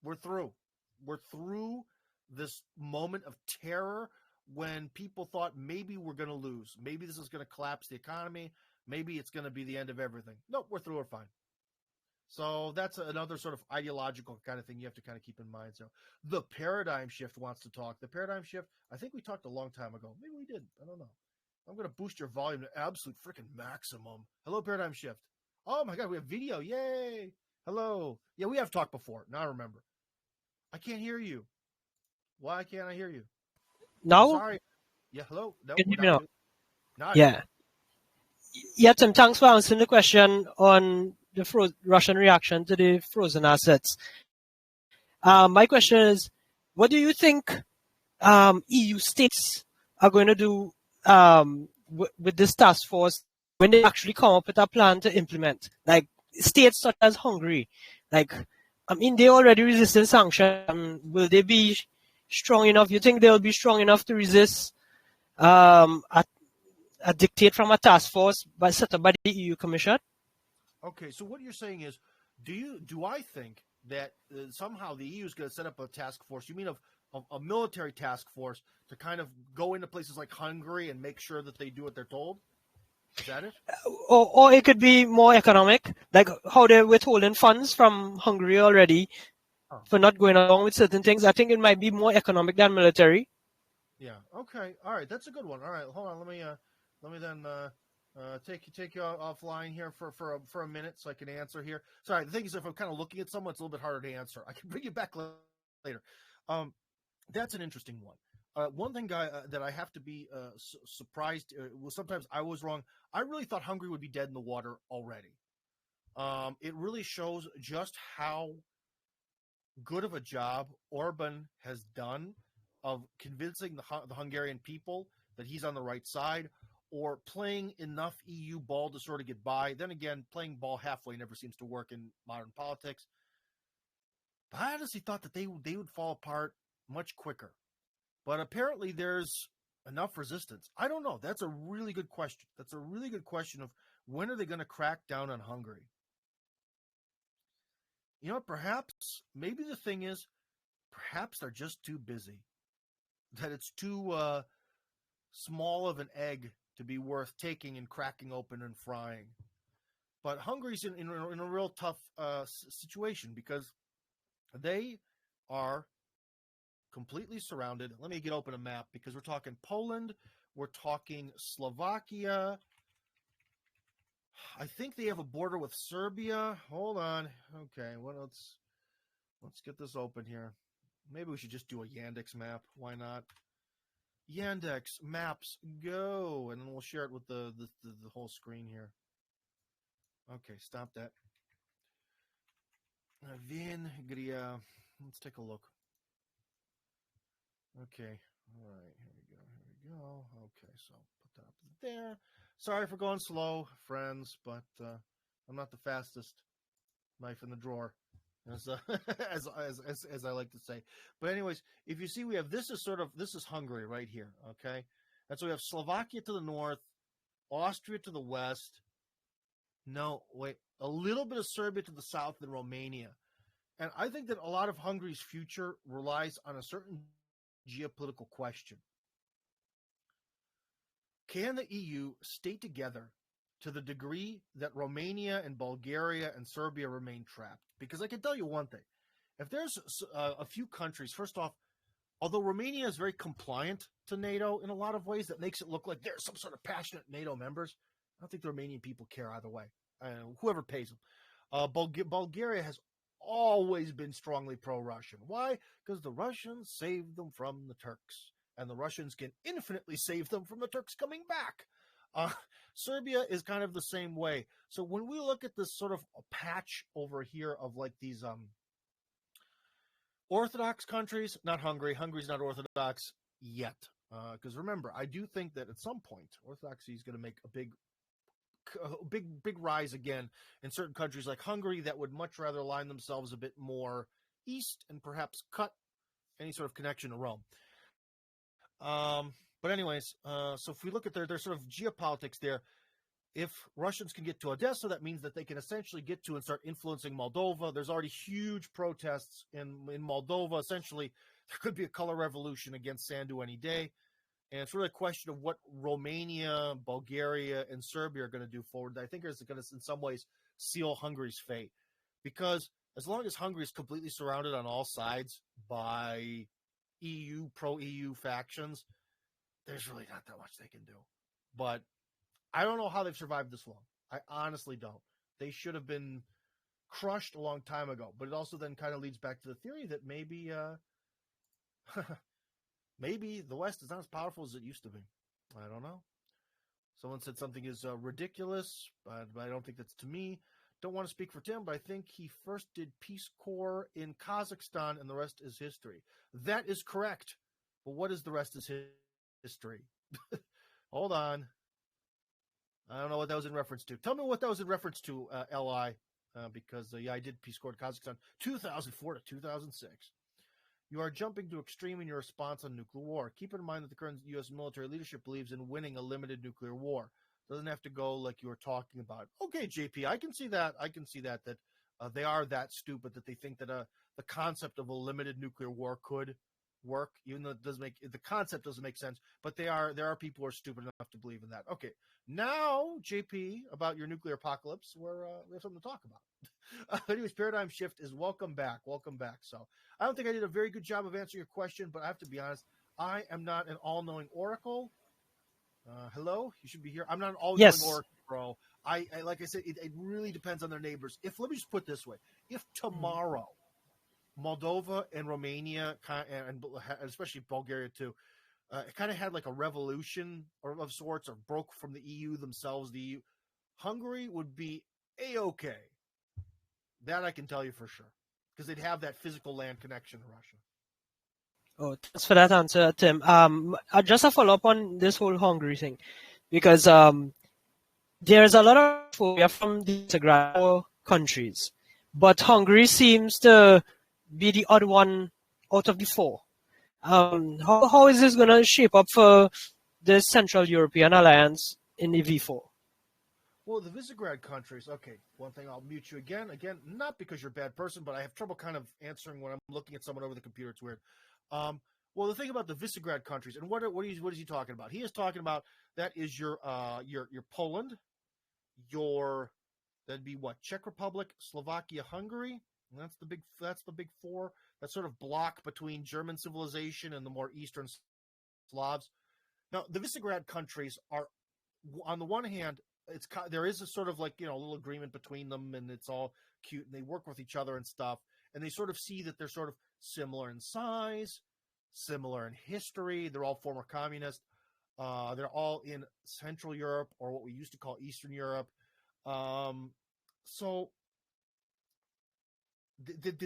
We're through. We're through this moment of terror when people thought maybe we're going to lose. Maybe this is going to collapse the economy. Maybe it's going to be the end of everything. Nope, we're through. We're fine. So that's another sort of ideological kind of thing you have to kind of keep in mind. So the paradigm shift wants to talk. The paradigm shift, I think we talked a long time ago. Maybe we didn't. I don't know. I'm going to boost your volume to absolute freaking maximum. Hello, paradigm shift. Oh my God, we have video. Yay. Hello. Yeah, we have talked before. Now I remember. I can't hear you. Why can't I hear you? No? Sorry. Yeah, hello. No, Can you hear me now? Yeah. Yeah, Tim, thanks for answering the question on the Russian reaction to the frozen assets. My question is, what do you think EU states are going to do with this task force when they actually come up with a plan to implement? Like states such as Hungary, like, I mean, they already resisted sanctions. Will they be strong enough? You think they'll be strong enough to resist a dictate from a task force set up by the EU Commission? Okay, so what you're saying is, do I think that somehow the EU is going to set up a task force? You mean a military task force to kind of go into places like Hungary and make sure that they do what they're told? Is that it? Or it could be more economic, like how they're withholding funds from Hungary already for not going along with certain things. I think it might be more economic than military. Yeah. Okay. All right. That's a good one. All right. Hold on. Let me then take you offline here for a minute so I can answer here. Sorry. The thing is, if I'm kind of looking at someone, it's a little bit harder to answer. I can bring you back later. That's an interesting one. One thing, that I have to be surprised. Well, sometimes I was wrong. I really thought Hungary would be dead in the water already. It really shows just how good of a job Orban has done of convincing the Hungarian people that he's on the right side, or playing enough EU ball to sort of get by. Then again, playing ball halfway never seems to work in modern politics. But I honestly thought that they would fall apart much quicker. But apparently there's enough resistance? I don't know. That's a really good question. That's a really good question of when are they going to crack down on Hungary? You know, perhaps, maybe the thing is, perhaps they're just too busy. That it's too small of an egg to be worth taking and cracking open and frying. But Hungary's in a real tough situation because they are completely surrounded. Let me get open a map because we're talking Poland, we're talking Slovakia. I think they have a border with Serbia. Hold on. Okay, what else? Let's get this open here. Maybe we should just do a Yandex map. Why not? Yandex maps go, and then we'll share it with the whole screen here. Okay, stop that. Vengria. Let's take a look. Okay. All right. Here we go. Okay, so put that up there. Sorry for going slow, friends, but I'm not the fastest knife in the drawer, as I like to say. But anyways, if you see, we have this is Hungary right here. Okay, and so we have Slovakia to the north, Austria to the west. No, wait, a little bit of Serbia to the south, and Romania. And I think that a lot of Hungary's future relies on a certain geopolitical question. Can the EU stay together to the degree that Romania and Bulgaria and Serbia remain trapped? Because I can tell you one thing. If there's a few countries, first off, although Romania is very compliant to NATO in a lot of ways, that makes it look like they're some sort of passionate NATO members. I don't think the Romanian people care either way, whoever pays them. Bulgaria has always been strongly pro-Russian. Why? Because the Russians saved them from the Turks, and the Russians can infinitely save them from the Turks coming back. Serbia is kind of the same way. So when we look at this sort of a patch over here of like these Orthodox countries, not Hungary. Hungary's not Orthodox yet. Because remember, I do think that at some point, Orthodoxy is going to make a big rise again in certain countries like Hungary that would much rather align themselves a bit more east and perhaps cut any sort of connection to Rome. But anyways, so if we look at their sort of geopolitics there, if Russians can get to Odessa, that means that they can essentially get to and start influencing Moldova. There's already huge protests in Moldova. Essentially, there could be a color revolution against Sandu any day. And it's really a question of what Romania, Bulgaria, and Serbia are going to do forward. I think it's going to, in some ways, seal Hungary's fate. Because as long as Hungary is completely surrounded on all sides by pro-EU factions, there's really not that much they can do. But I don't know how they've survived this long. I honestly don't. They should have been crushed a long time ago. But it also then kind of leads back to the theory that maybe maybe the West is not as powerful as it used to be. I don't know. Someone said something is ridiculous, but I don't think that's to me. Don't want to speak for Tim, but I think he first did Peace Corps in Kazakhstan, and the rest is history. That is correct. But what is the rest is history? Hold on. I don't know what that was in reference to. Tell me what that was in reference to, LI, because, yeah, I did Peace Corps in Kazakhstan 2004 to 2006. You are jumping to extreme in your response on nuclear war. Keep in mind that the current U.S. military leadership believes in winning a limited nuclear war. Doesn't have to go like you were talking about. Okay, JP, I can see that. That they are that stupid that they think that the concept of a limited nuclear war could work, even though the concept doesn't make sense. But there are people who are stupid enough to believe in that. Okay, now JP, about your nuclear apocalypse, we have something to talk about. Anyways, Paradigm Shift is welcome back. So I don't think I did a very good job of answering your question, but I have to be honest, I am not an all-knowing oracle. Hello, you should be here. I'm not an all-knowing oracle, bro. I like I said, it really depends on their neighbors. Let me just put it this way: if tomorrow Moldova and Romania, and especially Bulgaria too, kind of had like a revolution of sorts, or broke from the EU themselves, the EU, Hungary would be A-okay. That I can tell you for sure, because they'd have that physical land connection to Russia. Oh, thanks for that answer, Tim. Just a follow-up on this whole Hungary thing, because there's a lot of phobia from the integral countries, but Hungary seems to be the odd one out of the four. How is this going to shape up for the Central European Alliance in the V4? Well, the Visegrad countries. Okay, one thing, I'll mute you again. Again, not because you're a bad person, but I have trouble kind of answering when I'm looking at someone over the computer. It's weird. Well, the thing about the Visegrad countries, and what is he talking about? He is talking about that is your Poland, that'd be what, Czech Republic, Slovakia, Hungary. And that's the big four. That sort of block between German civilization and the more Eastern Slavs. Now, the Visegrad countries are, on the one hand, there is a sort of like, a little agreement between them, and it's all cute, and they work with each other and stuff, and they sort of see that they're sort of similar in size, similar in history. They're all former communist. They're all in Central Europe, or what we used to call Eastern Europe. So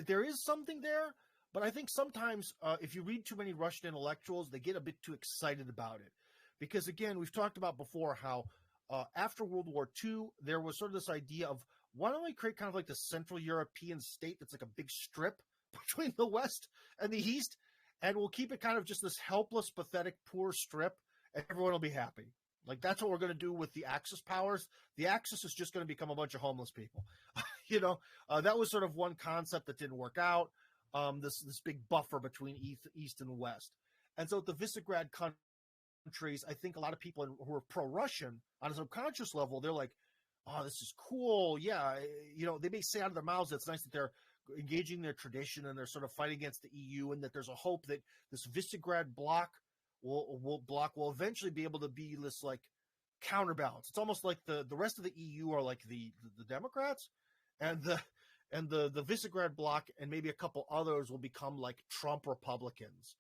there is something there, but I think sometimes if you read too many Russian intellectuals, they get a bit too excited about it. Because, again, we've talked about before how after World War II, there was sort of this idea of, why don't we create kind of like the Central European state that's like a big strip between the West and the East, and we'll keep it kind of just this helpless, pathetic, poor strip, and everyone will be happy. Like, that's what we're going to do with the Axis powers. The Axis is just going to become a bunch of homeless people. That was sort of one concept that didn't work out, this big buffer between East and West. And so at the Visegrad countries, I think a lot of people who are pro-Russian on a subconscious level, they're like, oh, this is cool. Yeah, they may say out of their mouths, it's nice that they're engaging their tradition and they're sort of fighting against the EU, and that there's a hope that this Visegrad bloc will eventually be able to be this like counterbalance. It's almost like the rest of the EU are like the Democrats, and the Visegrad bloc and maybe a couple others will become like Trump Republicans.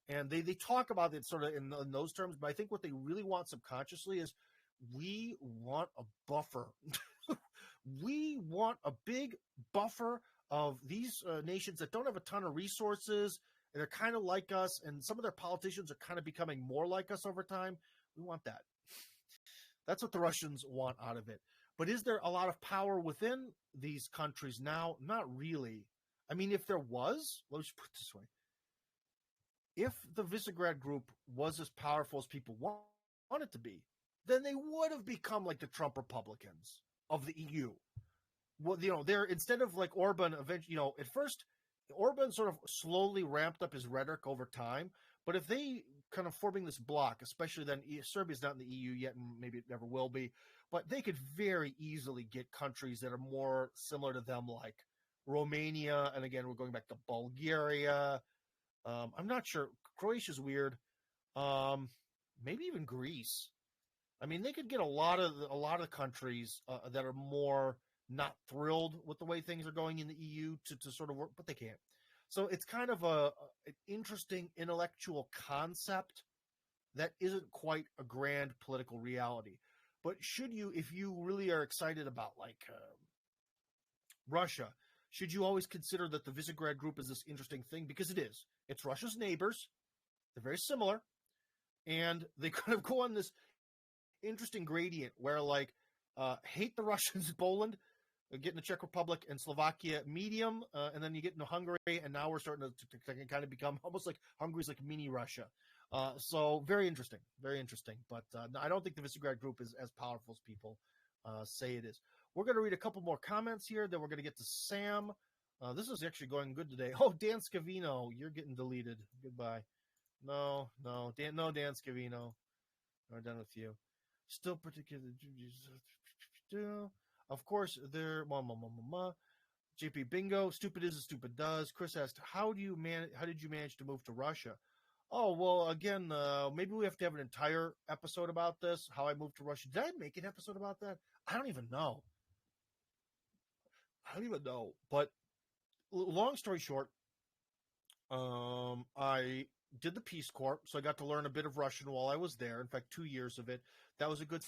And they talk about it sort of in those terms, but I think what they really want subconsciously is, we want a buffer. We want a big buffer of these nations that don't have a ton of resources, and they're kind of like us, and some of their politicians are kind of becoming more like us over time. We want that. That's what the Russians want out of it. But is there a lot of power within these countries now? Not really. I mean, if there was, let's put it this way. If the Visegrad group was as powerful as people want it to be, then they would have become like the Trump Republicans of the EU. Well, they're, instead of like Orban, eventually, at first, Orban sort of slowly ramped up his rhetoric over time. But if they kind of forming this bloc, especially then Serbia's not in the EU yet, and maybe it never will be, but they could very easily get countries that are more similar to them, like Romania, and again, we're going back to Bulgaria. I'm not sure. Croatia's weird. Maybe even Greece. I mean, they could get a lot of countries that are more not thrilled with the way things are going in the EU to sort of work, but they can't. So it's kind of an interesting intellectual concept that isn't quite a grand political reality. But if you really are excited about like Russia, should you always consider that the Visegrad group is this interesting thing? Because it is. It's Russia's neighbors. They're very similar. And they kind of go on this interesting gradient where, like, hate the Russians in Poland, get in the Czech Republic and Slovakia medium, and then you get into Hungary, and now we're starting to kind of become almost like Hungary's like mini Russia. So very interesting. But I don't think the Visegrad group is as powerful as people say it is. We're going to read a couple more comments here, then we're going to get to Sam. This is actually going good today. Oh, Dan Scavino, you're getting deleted. Goodbye. No, Dan Scavino. We're done with you. Still particular. Of course, there. JP Bingo. Stupid is as stupid does. Chris asked, how did you manage to move to Russia? Oh, well, again, maybe we have to have an entire episode about this, how I moved to Russia. Did I make an episode about that? I don't even know. But long story short, I did the Peace Corps, so I got to learn a bit of Russian while I was there. In fact, 2 years of it. That was a good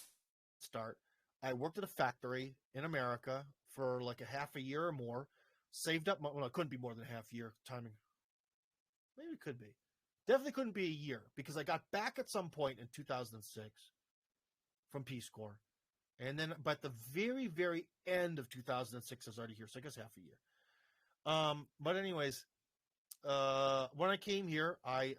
start. I worked at a factory in America for like a half a year or more. Saved up well, it couldn't be more than a half year timing. Maybe it could be. Definitely couldn't be a year, because I got back at some point in 2006 from Peace Corps. And then, but the very, very end of 2006, I was already here. So I guess half a year. But anyways, when I came here, I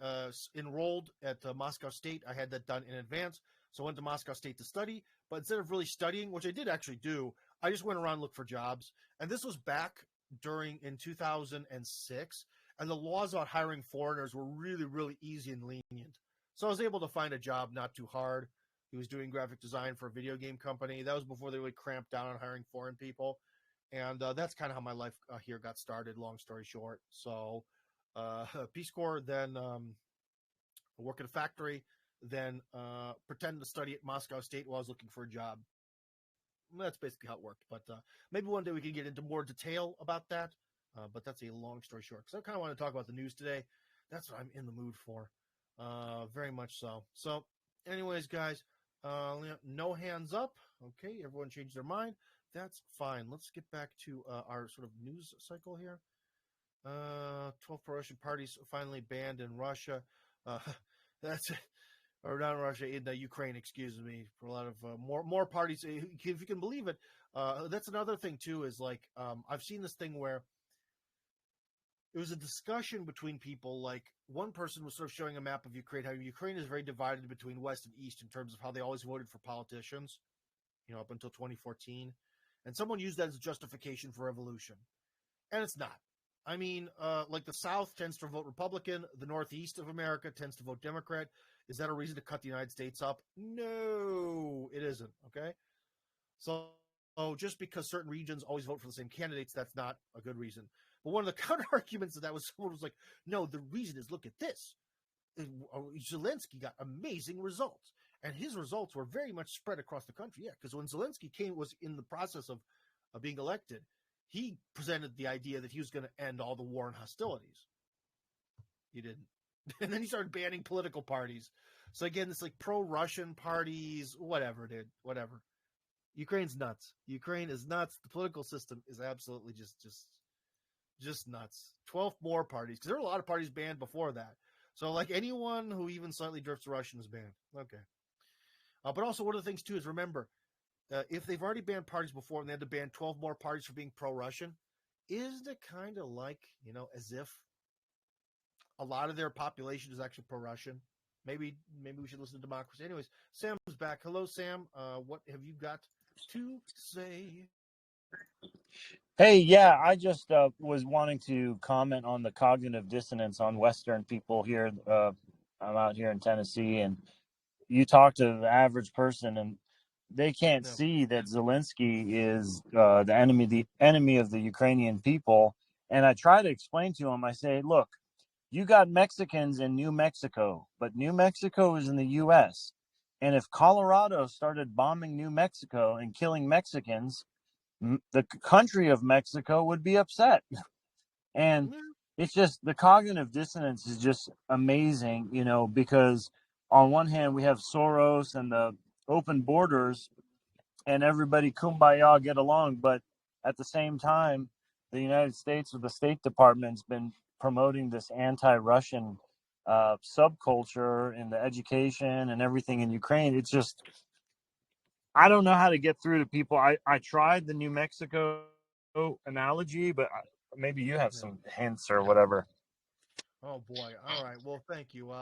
enrolled at Moscow State. I had that done in advance, so I went to Moscow State to study. But instead of really studying, which I did actually do, I just went around and looked for jobs. And this was back in 2006, and the laws about hiring foreigners were really, really easy and lenient. So I was able to find a job not too hard. He was doing graphic design for a video game company. That was before they really cramped down on hiring foreign people. And that's kind of how my life here got started, long story short. So Peace Corps, then work at a factory, then pretend to study at Moscow State while I was looking for a job. That's basically how it worked. But maybe one day we can get into more detail about that. But that's a long story short. Because I kind of want to talk about the news today. That's what I'm in the mood for. Very much so. So, anyways, guys, no hands up. Okay, everyone changed their mind. That's fine. Let's get back to our sort of news cycle here. 12 pro-Russian parties finally banned in Russia. That's or not in Russia, in the Ukraine, excuse me. For a lot of more parties, if you can believe it. That's another thing too. Is like I've seen this thing where it was a discussion between people. Like one person was sort of showing a map of Ukraine, how Ukraine is very divided between West and East in terms of how they always voted for politicians. Up until 2014, and someone used that as a justification for revolution, and it's not. I mean, like the South tends to vote Republican, the Northeast of America tends to vote Democrat. Is that a reason to cut the United States up? No, it isn't. Okay, so just because certain regions always vote for the same candidates, that's not a good reason. But one of the counter arguments to that was someone was like, no, the reason is look at this. Zelensky got amazing results. And his results were very much spread across the country. Yeah, because when Zelensky was in the process of being elected, he presented the idea that he was going to end all the war and hostilities. He didn't. And then he started banning political parties. So again, it's like pro-Russian parties, whatever, dude, whatever. Ukraine's nuts. Ukraine is nuts. The political system is absolutely just nuts. 12 more parties, because there were a lot of parties banned before that. So like anyone who even slightly drifts Russian is banned. Okay. But also one of the things, too, is remember, if they've already banned parties before and they had to ban 12 more parties for being pro-Russian, isn't it kind of like, as if a lot of their population is actually pro-Russian? Maybe we should listen to democracy. Anyways, Sam's back. Hello, Sam. What have you got to say? Hey, yeah, I just was wanting to comment on the cognitive dissonance on Western people here. I'm out here in Tennessee, and you talk to the average person, and they can't see that Zelensky is the enemy of the Ukrainian people. And I try to explain to them. I say, look, you got Mexicans in New Mexico, but New Mexico is in the U.S. And if Colorado started bombing New Mexico and killing Mexicans, the country of Mexico would be upset. And it's just the cognitive dissonance is just amazing, because on one hand we have Soros and the open borders and everybody kumbaya get along, but at the same time the United States with the State Department's been promoting this anti-Russian subculture in the education and everything in Ukraine. It's just, I don't know how to get through to people. I tried the New Mexico analogy, but maybe you have some hints or whatever. Oh boy! All right. Well, thank you.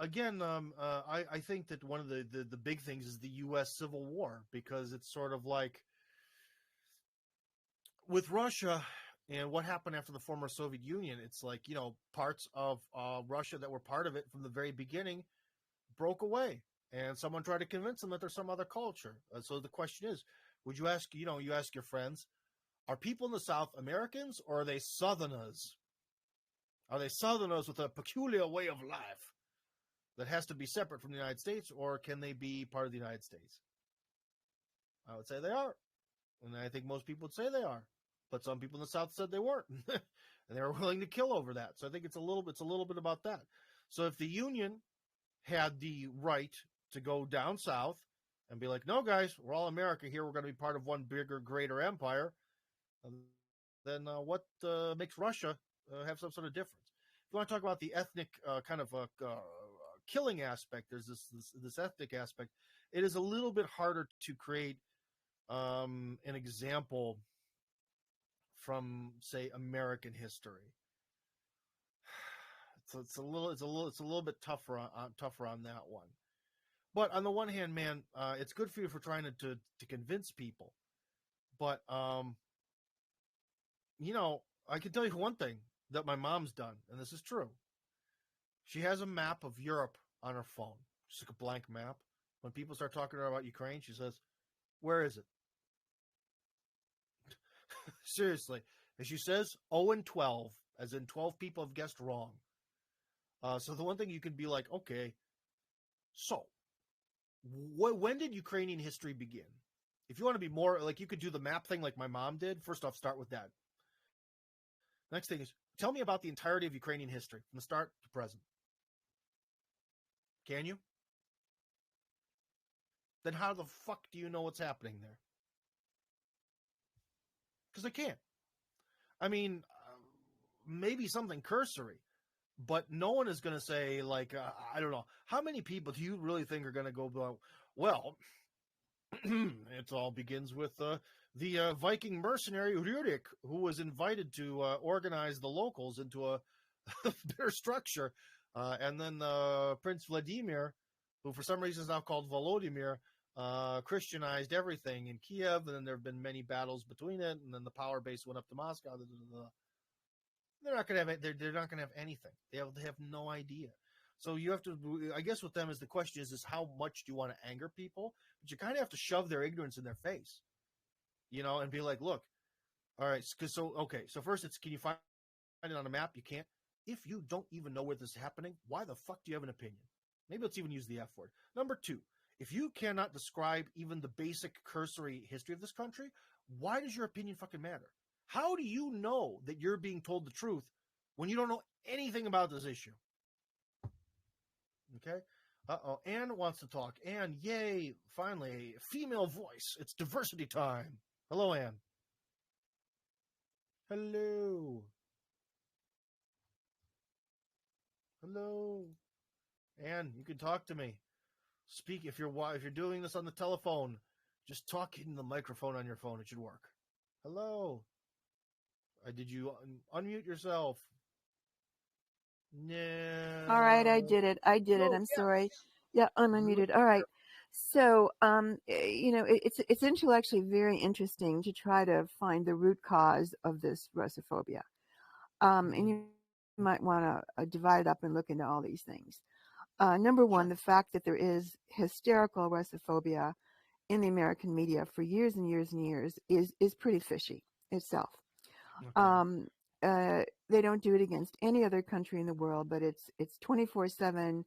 Again, I think that one of the big things is the U.S. Civil War, because it's sort of like with Russia and what happened after the former Soviet Union. It's like parts of Russia that were part of it from the very beginning broke away, and someone tried to convince them that there's some other culture. So the question is, would you ask? You ask your friends, are people in the South Americans or are they Southerners? Are they Southerners with a peculiar way of life that has to be separate from the United States, or can they be part of the United States? I would say they are. And I think most people would say they are. But some people in the South said they weren't. And they were willing to kill over that. So I think it's a little bit about that. So if the Union had the right to go down south and be like, no, guys, we're all America here. We're going to be part of one bigger, greater empire. Then what makes Russia have some sort of difference? If you want to talk about the ethnic kind of killing aspect, there's this ethnic aspect. It is a little bit harder to create an example from, say, American history. So it's a little bit tougher on that one. But on the one hand, man, it's good for you for trying to convince people. But I can tell you one thing that my mom's done, and this is true. She has a map of Europe on her phone, just like a blank map. When people start talking to her about Ukraine, she says, "Where is it?" Seriously. And she says 0-12, as in 12 people have guessed wrong. So the one thing you can be like, okay, so when did Ukrainian history begin? If you want to be more, like, you could do the map thing like my mom did. First off, start with that. Next thing is, tell me about the entirety of Ukrainian history, from the start to present. Can you? Then how the fuck do you know what's happening there? Because I can't. I mean, maybe something cursory, but no one is going to say, like, I don't know. How many people do you really think are going to go, well, it all begins with the Viking mercenary Rurik, who was invited to organize the locals into a better structure. And then Prince Vladimir, who for some reason is now called Volodymyr, Christianized everything in Kiev. And then there have been many battles between it. And then the power base went up to Moscow. They're not going to have they're not going to have anything. They have no idea. So you have to, I guess with them is the question is how much do you want to anger people? But you kind of have to shove their ignorance in their face, and be like, look, all right, so first it's, can you find it on a map? You can't. If you don't even know where this is happening, why the fuck do you have an opinion? Maybe let's even use the F word. Number two, if you cannot describe even the basic cursory history of this country, why does your opinion fucking matter? How do you know that you're being told the truth when you don't know anything about this issue? Okay. Anne wants to talk. Anne, yay, finally, a female voice. It's diversity time. Hello, Anne. Hello. Hello. Anne, you can talk to me. Speak if you're doing this on the telephone. Just talk in the microphone on your phone. It should work. Hello. Did you unmute yourself? No. All right, I did it. I'm sorry. Yeah, I'm unmuted. All right. So, it's intellectually very interesting to try to find the root cause of this Russophobia. And you might want to divide it up and look into all these things. Number one, the fact that there is hysterical Russophobia in the American media for years and years and years is pretty fishy itself. Okay. They don't do it against any other country in the world, but it's 24/7.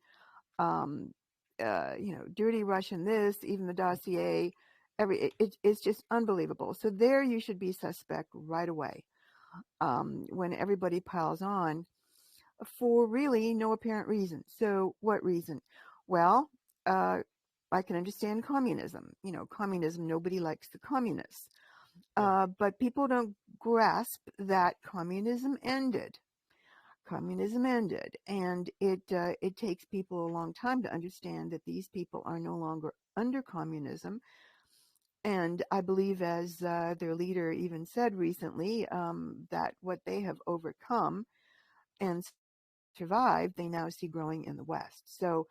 Dirty Russian, this, even the dossier, it's just unbelievable. So there you should be suspect right away. When everybody piles on for really no apparent reason. So what reason? Well, I can understand communism. Communism, nobody likes the communists. But people don't grasp that communism ended. Communism ended, and it takes people a long time to understand that these people are no longer under communism. And I believe, as their leader even said recently, that what they have overcome and survived, they now see growing in the West. So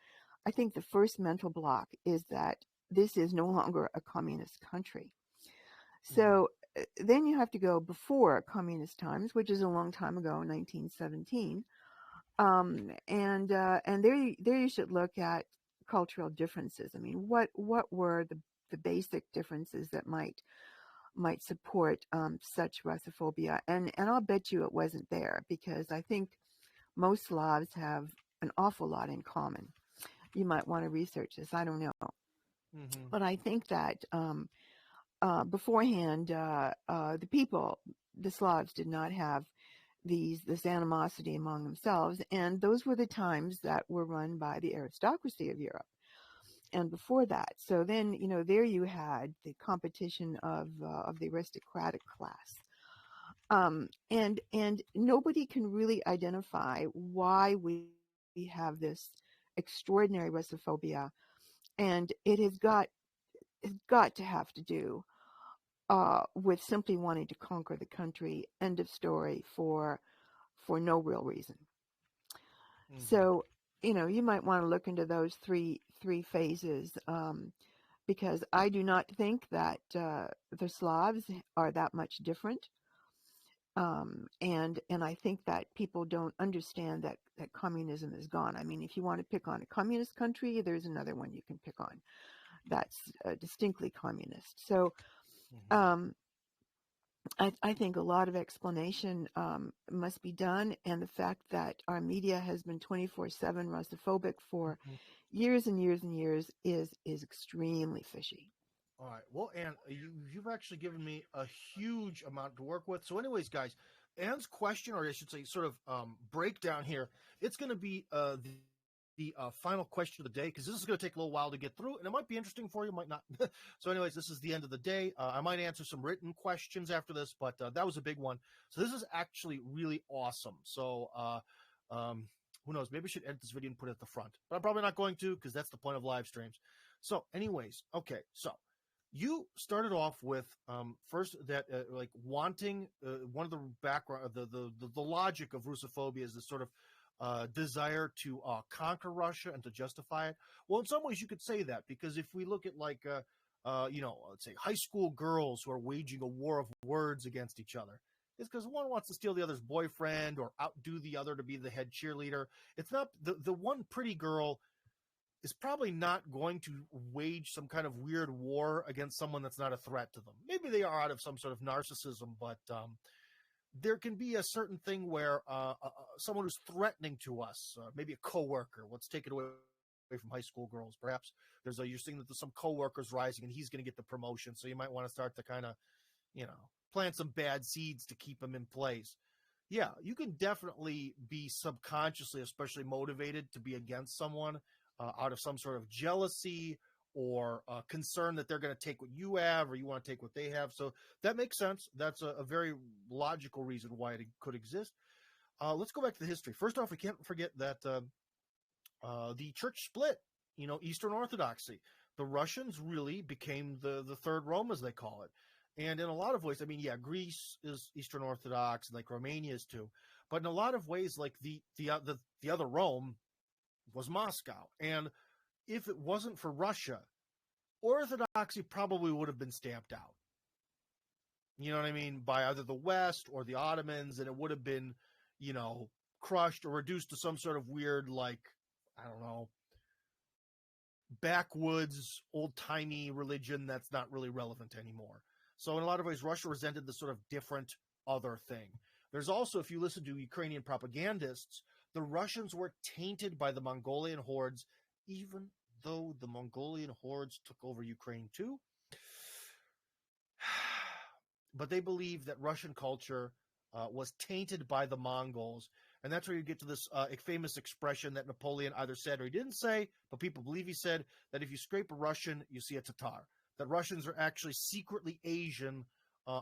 I think the first mental block is that this is no longer a communist country. So then you have to go before communist times, which is a long time ago, 1917. And there you should look at cultural differences. I mean, what were the basic differences that might support such Russophobia? And I'll bet you it wasn't there, because I think most Slavs have an awful lot in common. You might want to research this. I don't know. But I think that beforehand, the Slavs did not have this animosity among themselves, and those were the times that were run by the aristocracy of Europe. And before that, so then there you had the competition of the aristocratic class, and nobody can really identify why we have this extraordinary Russophobia, and it has got to have to do with simply wanting to conquer the country. End of story, for no real reason. So, you might want to look into those three phases, because I do not think that the Slavs are that much different. And I think that people don't understand that communism is gone. I mean, if you want to pick on a communist country, there's another one you can pick on that's distinctly communist. So I think a lot of explanation must be done, and the fact that our media has been 24/7 Russophobic for years and years and years is extremely fishy. All right. Well, Ann, you've actually given me a huge amount to work with. So, anyways, guys, Ann's question, or I should say, sort of breakdown here, it's going to be the final question of the day, because this is going to take a little while to get through, and it might be interesting for you, might not. So, anyways, this is the end of the day. I might answer some written questions after this, but that was a big one. So, this is actually really awesome. So, who knows? Maybe I should edit this video and put it at the front, but I'm probably not going to, because that's the point of live streams. So, anyways, okay, so. You started off with first that like wanting one of the background the logic of Russophobia is this sort of desire to conquer Russia and to justify it. Well, in some ways you could say that, because if we look at like let's say high school girls who are waging a war of words against each other, it's because one wants to steal the other's boyfriend or outdo the other to be the head cheerleader. It's not the one pretty girl is probably not going to wage some kind of weird war against someone that's not a threat to them. Maybe they are out of some sort of narcissism, but there can be a certain thing where someone who's threatening to us, maybe a coworker, let's take it away from high school girls. Perhaps you're seeing that there's some coworkers rising and he's going to get the promotion. So you might want to start to kind of, plant some bad seeds to keep him in place. Yeah, you can definitely be subconsciously, especially motivated to be against someone, out of some sort of jealousy or concern that they're going to take what you have or you want to take what they have. So that makes sense. That's a very logical reason why it could exist. Let's go back to the history. First off, we can't forget that the church split, Eastern Orthodoxy. The Russians really became the Third Rome, as they call it. And in a lot of ways, I mean, yeah, Greece is Eastern Orthodox, and like Romania is too. But in a lot of ways, like the other Rome was Moscow. And if it wasn't for Russia, Orthodoxy probably would have been stamped out. You know what I mean? By either the West or the Ottomans, and it would have been, crushed or reduced to some sort of weird, like, I don't know, backwoods, old-timey religion that's not really relevant anymore. So in a lot of ways, Russia resented this sort of different other thing. There's also, if you listen to Ukrainian propagandists, the Russians were tainted by the Mongolian hordes, even though the Mongolian hordes took over Ukraine too. But they believe that Russian culture was tainted by the Mongols. And that's where you get to this famous expression that Napoleon either said or he didn't say, but people believe he said, that if you scrape a Russian, you see a Tatar. That Russians are actually secretly Asian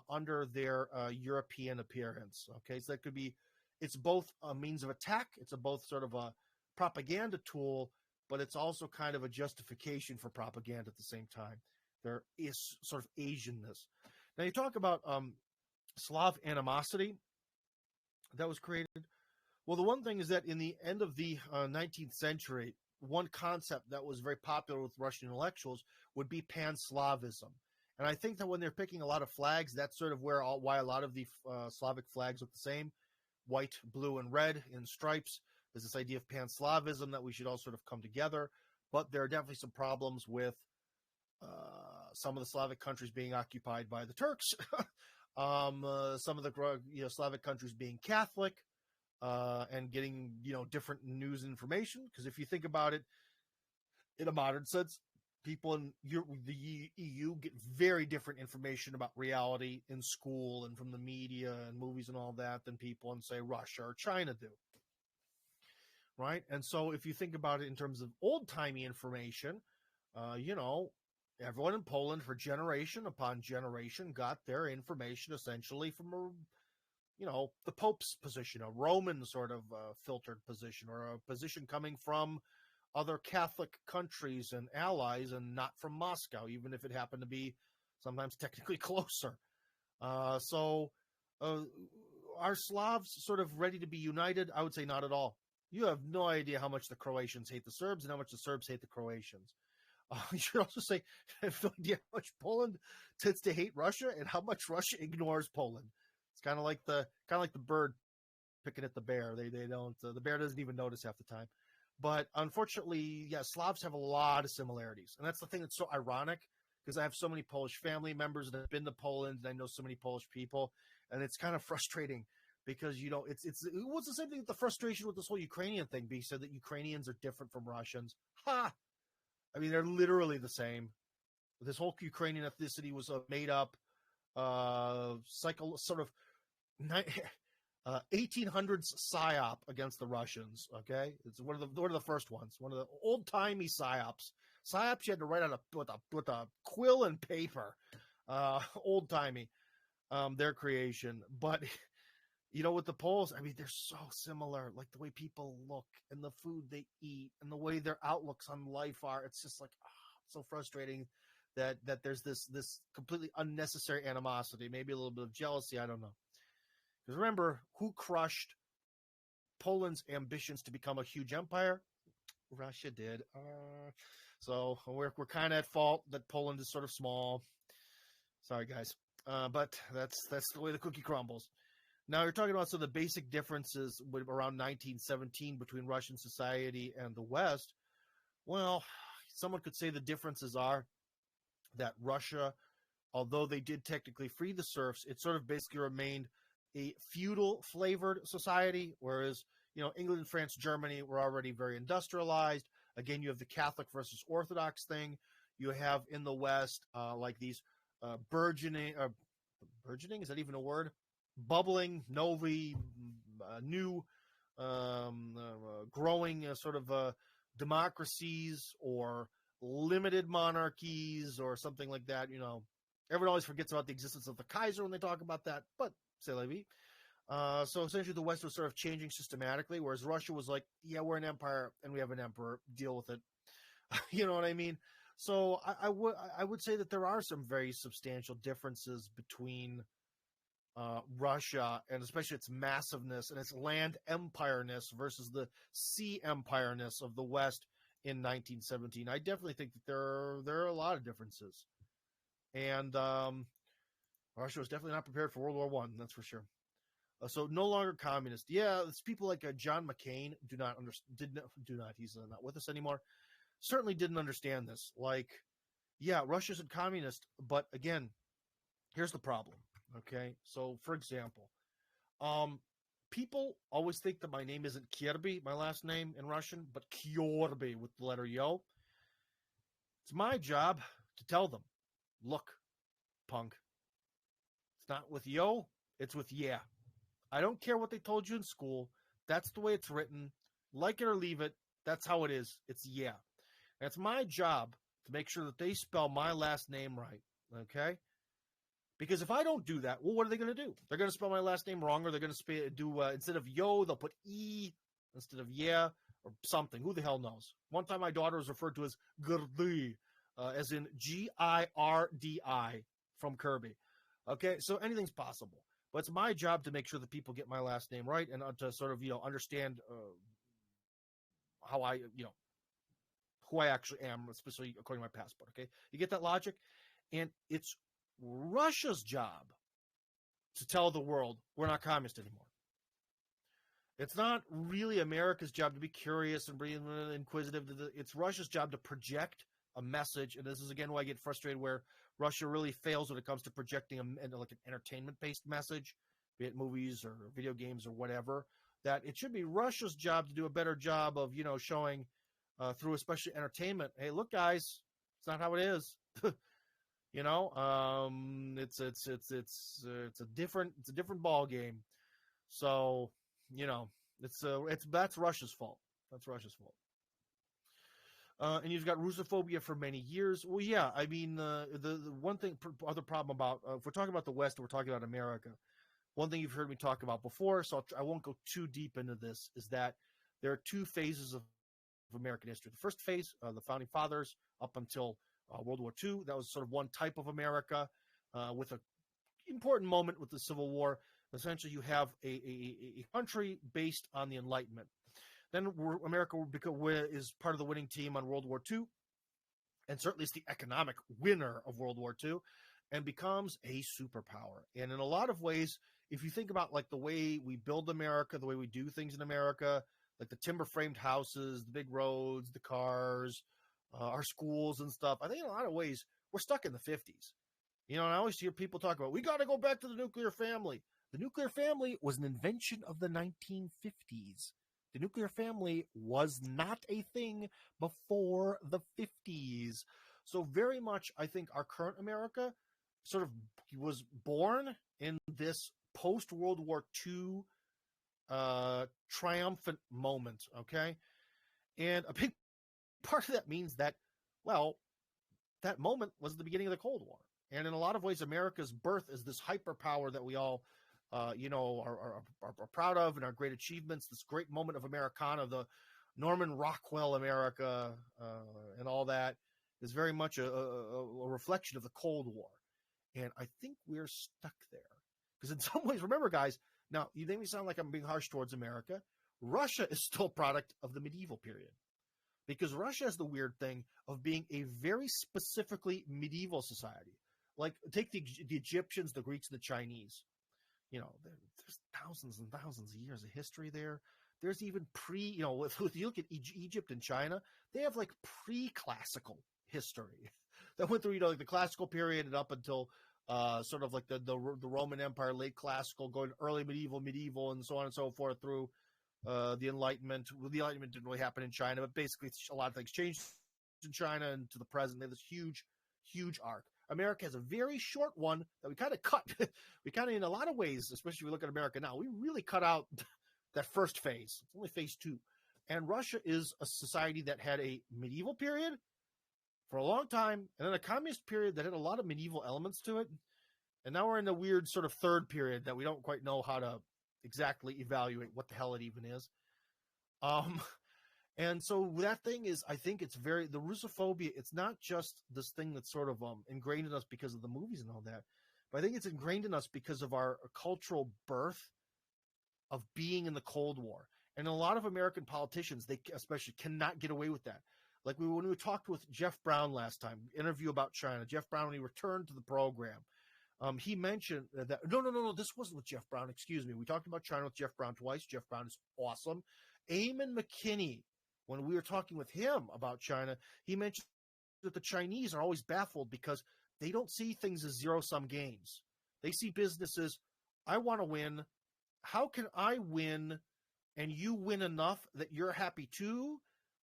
under their European appearance. Okay, so that could be, it's both a means of attack, it's both sort of a propaganda tool, but it's also kind of a justification for propaganda at the same time. There is sort of Asianness. Now you talk about Slav animosity that was created. Well, the one thing is that in the end of the 19th century, one concept that was very popular with Russian intellectuals would be pan-Slavism. And I think that when they're picking a lot of flags, that's sort of why a lot of the Slavic flags look the same, white, blue, and red in stripes. There's this idea of pan-Slavism that we should all sort of come together. But there are definitely some problems with some of the Slavic countries being occupied by the Turks, some of the Slavic countries being Catholic, and getting different news and information. Because if you think about it, in a modern sense, people in the EU get very different information about reality in school and from the media and movies and all that than people in, say, Russia or China do. Right? And so if you think about it in terms of old-timey information, everyone in Poland for generation upon generation got their information essentially from the Pope's position, a Roman sort of filtered position, or a position coming from other Catholic countries and allies and not from Moscow, even if it happened to be sometimes technically closer. So are Slavs sort of ready to be united? I would say not at all. You have no idea how much the Croatians hate the Serbs and how much the Serbs hate the Croatians. You should also say, I have no idea how much Poland tends to hate Russia and how much Russia ignores Poland. It's kind of like the bird picking at the bear. They don't. The bear doesn't even notice half the time. But unfortunately, yeah, Slavs have a lot of similarities, and that's the thing that's so ironic because I have so many Polish family members that have been to Poland, and I know so many Polish people, and it's kind of frustrating because it was the same thing with the frustration with this whole Ukrainian thing being said that Ukrainians are different from Russians. Ha! I mean, they're literally the same. This whole Ukrainian ethnicity was a made up, sort of 1800s psyop against the Russians. Okay, it's one of the first ones. One of the old timey psyops. Psyops you had to write on with a quill and paper. Old timey, their creation. But with the Poles, I mean, they're so similar. Like the way people look and the food they eat and the way their outlooks on life are. It's just like so frustrating that there's this completely unnecessary animosity. Maybe a little bit of jealousy. I don't know. Because remember, who crushed Poland's ambitions to become a huge empire? Russia did. So we're kind of at fault that Poland is sort of small. Sorry, guys. But that's the way the cookie crumbles. Now, you're talking about some of the basic differences around 1917 between Russian society and the West. Well, someone could say the differences are that Russia, although they did technically free the serfs, it sort of basically remained a feudal flavored society, whereas England, France, Germany were already very industrialized. Again, you have the Catholic versus Orthodox thing. You have in the West like these burgeoning, is that even a word? Bubbling, new, growing sort of democracies or limited monarchies or something like that. Everyone always forgets about the existence of the Kaiser when they talk about that, but c'est la vie. So essentially the West was sort of changing systematically, whereas Russia was like, yeah, we're an empire and we have an emperor, deal with it. You know what I mean? So I would say that there are some very substantial differences between Russia and especially its massiveness and its land empireness versus the sea empireness of the West in 1917. I definitely think that there are a lot of differences. And Russia was definitely not prepared for World War I, that's for sure. So no longer communist. Yeah, it's people like John McCain do not. He's not with us anymore. Certainly didn't understand this. Like, yeah, Russia's a communist, but again, here's the problem. Okay, so for example, people always think that my name isn't Kirby, my last name in Russian, but Kyorby with the letter Yo. It's my job to tell them, look, punk, it's not with Yo, it's with yeah. I don't care what they told you in school. That's the way it's written. Like it or leave it. That's how it is. It's yeah. And it's my job to make sure that they spell my last name right. Okay? Because if I don't do that, well, what are they going to do? They're going to spell my last name wrong, or they're going to do instead of yo, they'll put e instead of yeah, or something. Who the hell knows? One time my daughter was referred to as Girdi, as in Girdi from Kirby. Okay, so anything's possible. But it's my job to make sure that people get my last name right and to sort of, understand how I, who I actually am, especially according to my passport. Okay, you get that logic? And it's Russia's job to tell the world we're not communist anymore. It's not really America's job to be curious and be inquisitive. It's Russia's job to project a message, and this is again why I get frustrated where Russia really fails when it comes to projecting an entertainment-based message, be it movies or video games or whatever. That it should be Russia's job to do a better job of showing through especially entertainment. Hey, look, guys, it's not how it is. It's a different ball game. So that's Russia's fault. That's Russia's fault. And you've got Russophobia for many years. Well, yeah, I mean, the one thing, other problem about, if we're talking about the West, we're talking about America. One thing you've heard me talk about before, so I won't go too deep into this, is that there are two phases of American history. The first phase, the Founding Fathers, up until World War II, that was sort of one type of America, with an important moment with the Civil War. Essentially, you have a country based on the Enlightenment. Then America is part of the winning team on World War II, and certainly is the economic winner of World War II, and becomes a superpower. And in a lot of ways, if you think about like the way we build America, the way we do things in America, like the timber framed houses, the big roads, the cars, our schools and stuff, I think in a lot of ways we're stuck in the 50s. And I always hear people talk about, we got to go back to the nuclear family. The nuclear family was an invention of the 1950s. The nuclear family was not a thing before the 50s. So very much, I think our current America sort of was born in this post-World War II triumphant moment, okay? And a big part of that means that, well, that moment was the beginning of the Cold War. And in a lot of ways, America's birth is this hyperpower that we all, are proud of, and our great achievements, this great moment of Americana, the Norman Rockwell America, and all that is very much a reflection of the Cold War. And I think we're stuck there. Because in some ways, remember, guys, now you make me sound like I'm being harsh towards America. Russia is still a product of the medieval period. Because Russia has the weird thing of being a very specifically medieval society. Like, take the Egyptians, the Greeks, and the Chinese. There's thousands and thousands of years of history there. There's even if you look at Egypt and China, they have like pre-classical history that went through, like the classical period and up until sort of like the Roman Empire, late classical, going early medieval, and so on and so forth through the Enlightenment. Well, the Enlightenment didn't really happen in China, but basically a lot of things changed in China and to the present. They have this huge, huge arc. America has a very short one that we kind of cut. We kind of, in a lot of ways, especially if we look at America now, we really cut out that first phase. It's only phase 2. And Russia is a society that had a medieval period for a long time, and then a communist period that had a lot of medieval elements to it. And now we're in a weird sort of third period that we don't quite know how to exactly evaluate what the hell it even is. And so that thing is, I think it's the Russophobia, it's not just this thing that's sort of ingrained in us because of the movies and all that, but I think it's ingrained in us because of our cultural birth of being in the Cold War. And a lot of American politicians, they especially cannot get away with that. Like when we talked with Jeff Brown last time, interview about China, Jeff Brown, when he returned to the program, he mentioned that, no, this wasn't with Jeff Brown, excuse me. We talked about China with Jeff Brown twice. Jeff Brown is awesome. Eamon McKinney, when we were talking with him about China, he mentioned that the Chinese are always baffled because they don't see things as zero-sum games. They see businesses, I want to win. How can I win and you win enough that you're happy too,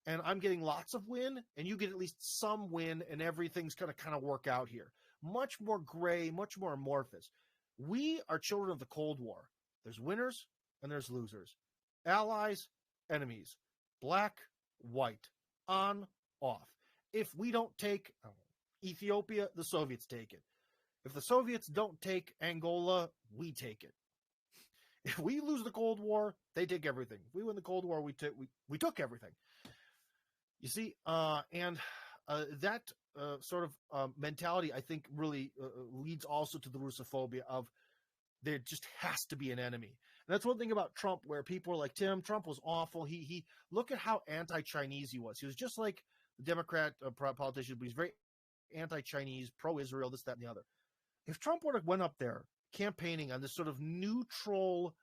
and I'm getting lots of win, and you get at least some win, and everything's going to kind of work out here. Much more gray, much more amorphous. We are children of the Cold War. There's winners and there's losers. Allies, enemies. Black, white. On, off. If we don't take Ethiopia, the Soviets take it. If the Soviets don't take Angola, we take it. If we lose the Cold War, they take everything. If we win the Cold War, we took everything. You see, and that sort of mentality, I think, really leads also to the Russophobia of there just has to be an enemy. And that's one thing about Trump, where people are like, Tim, Trump was awful. He look at how anti-Chinese he was. He was just like the Democrat politician, but he's very anti-Chinese, pro-Israel, this, that, and the other. If Trump would have went up there campaigning on this sort of neutral,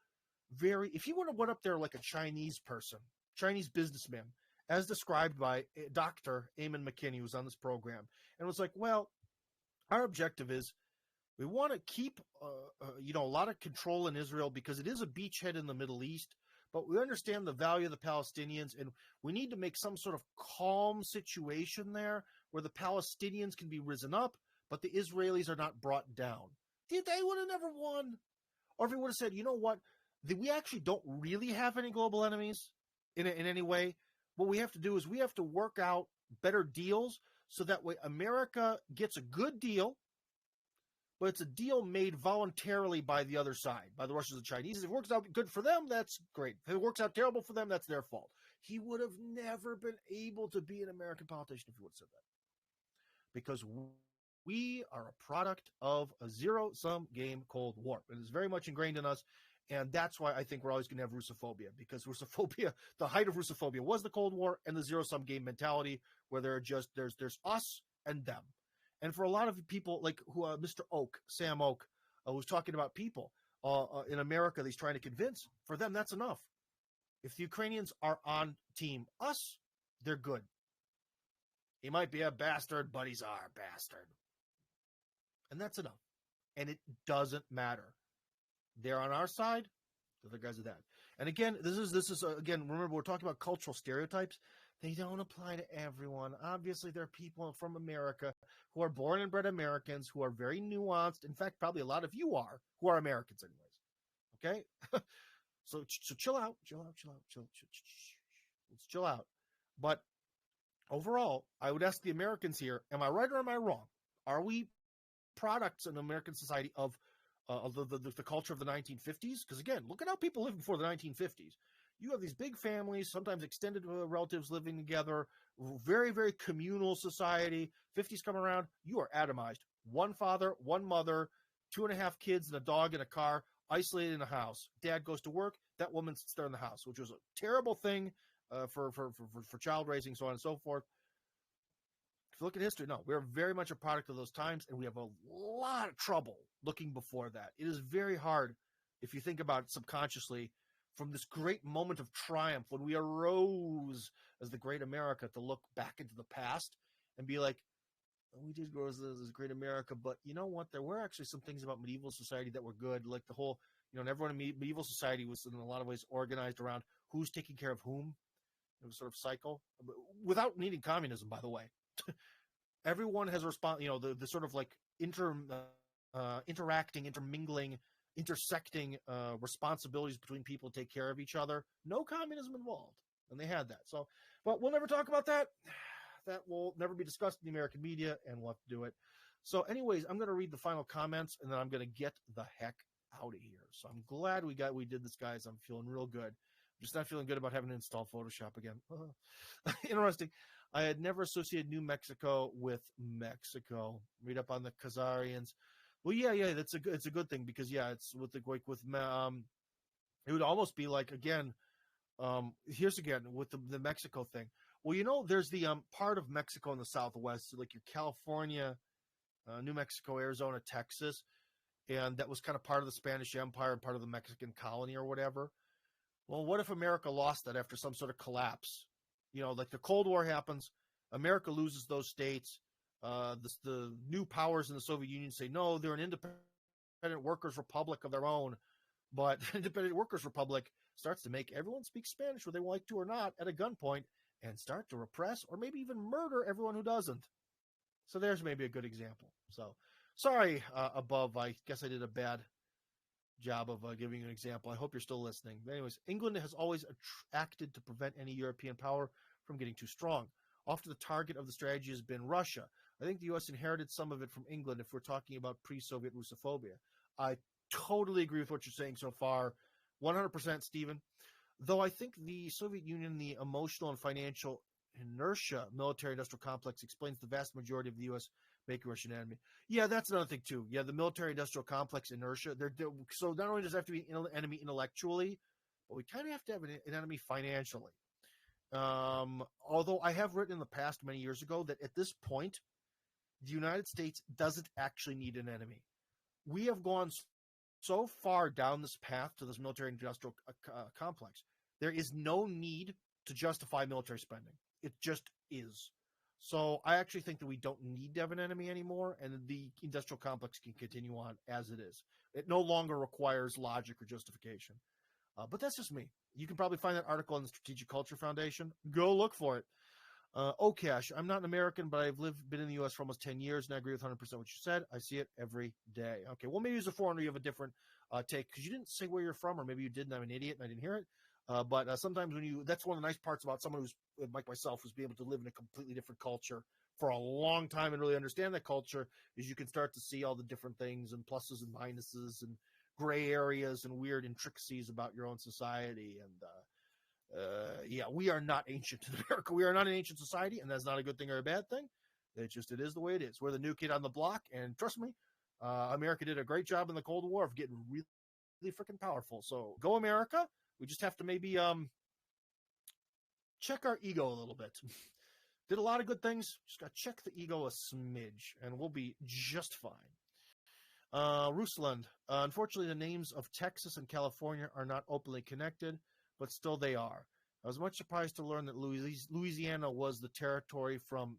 if he would have went up there like a Chinese person, Chinese businessman, as described by Dr. Eamon McKinney, who's on this program, and was like, well, our objective is we want to keep, a lot of control in Israel because it is a beachhead in the Middle East, but we understand the value of the Palestinians, and we need to make some sort of calm situation there where the Palestinians can be risen up, but the Israelis are not brought down. They would have never won. Or if he would have said, you know what, we actually don't really have any global enemies in any way. What we have to do is we have to work out better deals so that way America gets a good deal, but it's a deal made voluntarily by the other side, by the Russians and Chinese. If it works out good for them, that's great. If it works out terrible for them, that's their fault. He would have never been able to be an American politician if he would have said that. Because we are a product of a zero-sum game Cold War. It is very much ingrained in us. And that's why I think we're always going to have Russophobia, because Russophobia, the height of Russophobia was the Cold War and the zero-sum game mentality, where there's us and them. And for a lot of people, like Mr. Oak, Sam Oak, who's talking about people in America that he's trying to convince, for them, that's enough. If the Ukrainians are on team us, they're good. He might be a bastard, but he's our bastard. And that's enough. And it doesn't matter. They're on our side, the other guys are that. And again, this is again, remember, we're talking about cultural stereotypes. They don't apply to everyone. Obviously, there are people from America who are born and bred Americans who are very nuanced. In fact, probably a lot of you are, who are Americans anyways. Okay? So chill out. Let's chill out. But overall, I would ask the Americans here, am I right or am I wrong? Are we products in American society of the culture of the 1950s? Because again, look at how people lived before the 1950s. You have these big families, sometimes extended relatives living together, very, very communal society. 50s come around, you are atomized. One father, one mother, 2.5 kids and a dog in a car, isolated in a house. Dad goes to work, that woman sits there in the house, which was a terrible thing for child raising, so on and so forth. If you look at history, no, we're very much a product of those times, and we have a lot of trouble looking before that. It is very hard, if you think about it subconsciously, from this great moment of triumph when we arose as the great America, to look back into the past and be like, oh, we did grow as great America, but you know what? There were actually some things about medieval society that were good, like the whole, and everyone in medieval society was in a lot of ways organized around who's taking care of whom. It was sort of cycle, without needing communism, by the way. Everyone has the sort of like interacting, intermingling, intersecting responsibilities between people to take care of each other. No communism involved, and they had that. So, but we'll never talk about that. That will never be discussed in the American media, and we'll have to do it. So, anyways, I'm going to read the final comments, and then I'm going to get the heck out of here. So, I'm glad we did this, guys. I'm feeling real good. I'm just not feeling good about having to install Photoshop again. Interesting. I had never associated New Mexico with Mexico. Read up on the Khazarians. Well, yeah, it's a good thing, because it's with it would almost be like, again, here's again with the Mexico thing. Well, there's the part of Mexico in the Southwest, like your California, New Mexico, Arizona, Texas, and that was kind of part of the Spanish Empire and part of the Mexican colony or whatever. Well, what if America lost that after some sort of collapse? Like the Cold War happens, America loses those states. The new powers in the Soviet Union say, no, they're an independent workers' republic of their own. But independent workers' republic starts to make everyone speak Spanish, whether they like to or not, at a gunpoint, and start to repress or maybe even murder everyone who doesn't. So there's maybe a good example. So sorry, above. I guess I did a bad job of giving you an example. I hope you're still listening. But anyways, England has always acted to prevent any European power from getting too strong. Often the target of the strategy has been Russia. I think the U.S. inherited some of it from England if we're talking about pre-Soviet Russophobia. I totally agree with what you're saying so far. 100%, Stephen. Though I think the Soviet Union, the emotional and financial inertia military-industrial complex explains the vast majority of the U.S. making Russian enemy. Yeah, that's another thing, too. Yeah, the military-industrial complex inertia. So not only does it have to be an enemy intellectually, but we kind of have to have an enemy financially. Although I have written in the past many years ago that at this point, the United States doesn't actually need an enemy. We have gone so far down this path to this military-industrial complex. There is no need to justify military spending. It just is. So I actually think that we don't need to have an enemy anymore, and the industrial complex can continue on as it is. It no longer requires logic or justification. But that's just me. You can probably find that article on the Strategic Culture Foundation. Go look for it. Cash, I'm not an American, but I've been in the U.S. for almost 10 years, and I agree with 100% what you said. I see it every day. Okay, well, maybe as a foreigner, you have a different take, because you didn't say where you're from, or maybe you didn't. I'm an idiot, and I didn't hear it. But sometimes that's one of the nice parts about someone who's like myself, who's be able to live in a completely different culture for a long time and really understand that culture, is you can start to see all the different things and pluses and minuses and gray areas and weird intricacies about your own society. And we are not ancient in America. We are not an ancient society, and that's not a good thing or a bad thing. It is the way it is. We're the new kid on the block, and trust me, America did a great job in the Cold War of getting really freaking powerful. So go America. We just have to maybe check our ego a little bit. Did a lot of good things. Just got to check the ego a smidge, and we'll be just fine. Rusland. Unfortunately, the names of Texas and California are not openly connected, but still they are. I was much surprised to learn that Louisiana was the territory from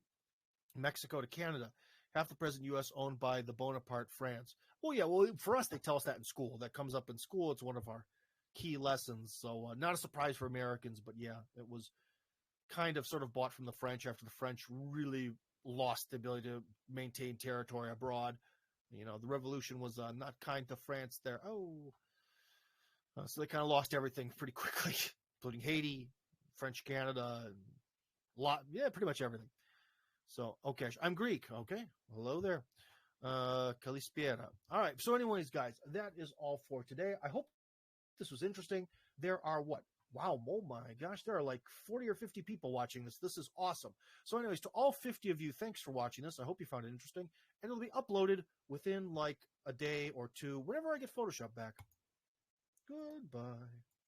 Mexico to Canada, half the present U.S. owned by the Bonaparte France. Well, yeah, well, for us, they tell us that in school. That comes up in school. It's one of our key lessons. So not a surprise for Americans, but yeah, it was kind of sort of bought from the French after the French really lost the ability to maintain territory abroad. You know, the revolution was not kind to France there. So they kind of lost everything pretty quickly, including Haiti, French Canada, and pretty much everything. So, okay, I'm Greek. Okay, hello there. Kalispiera. All right. So, anyways, guys, that is all for today. I hope this was interesting. There are Wow, oh my gosh, there are like 40 or 50 people watching this. This is awesome. So anyways, to all 50 of you, thanks for watching this. I hope you found it interesting. And it'll be uploaded within like a day or two, whenever I get Photoshop back. Goodbye.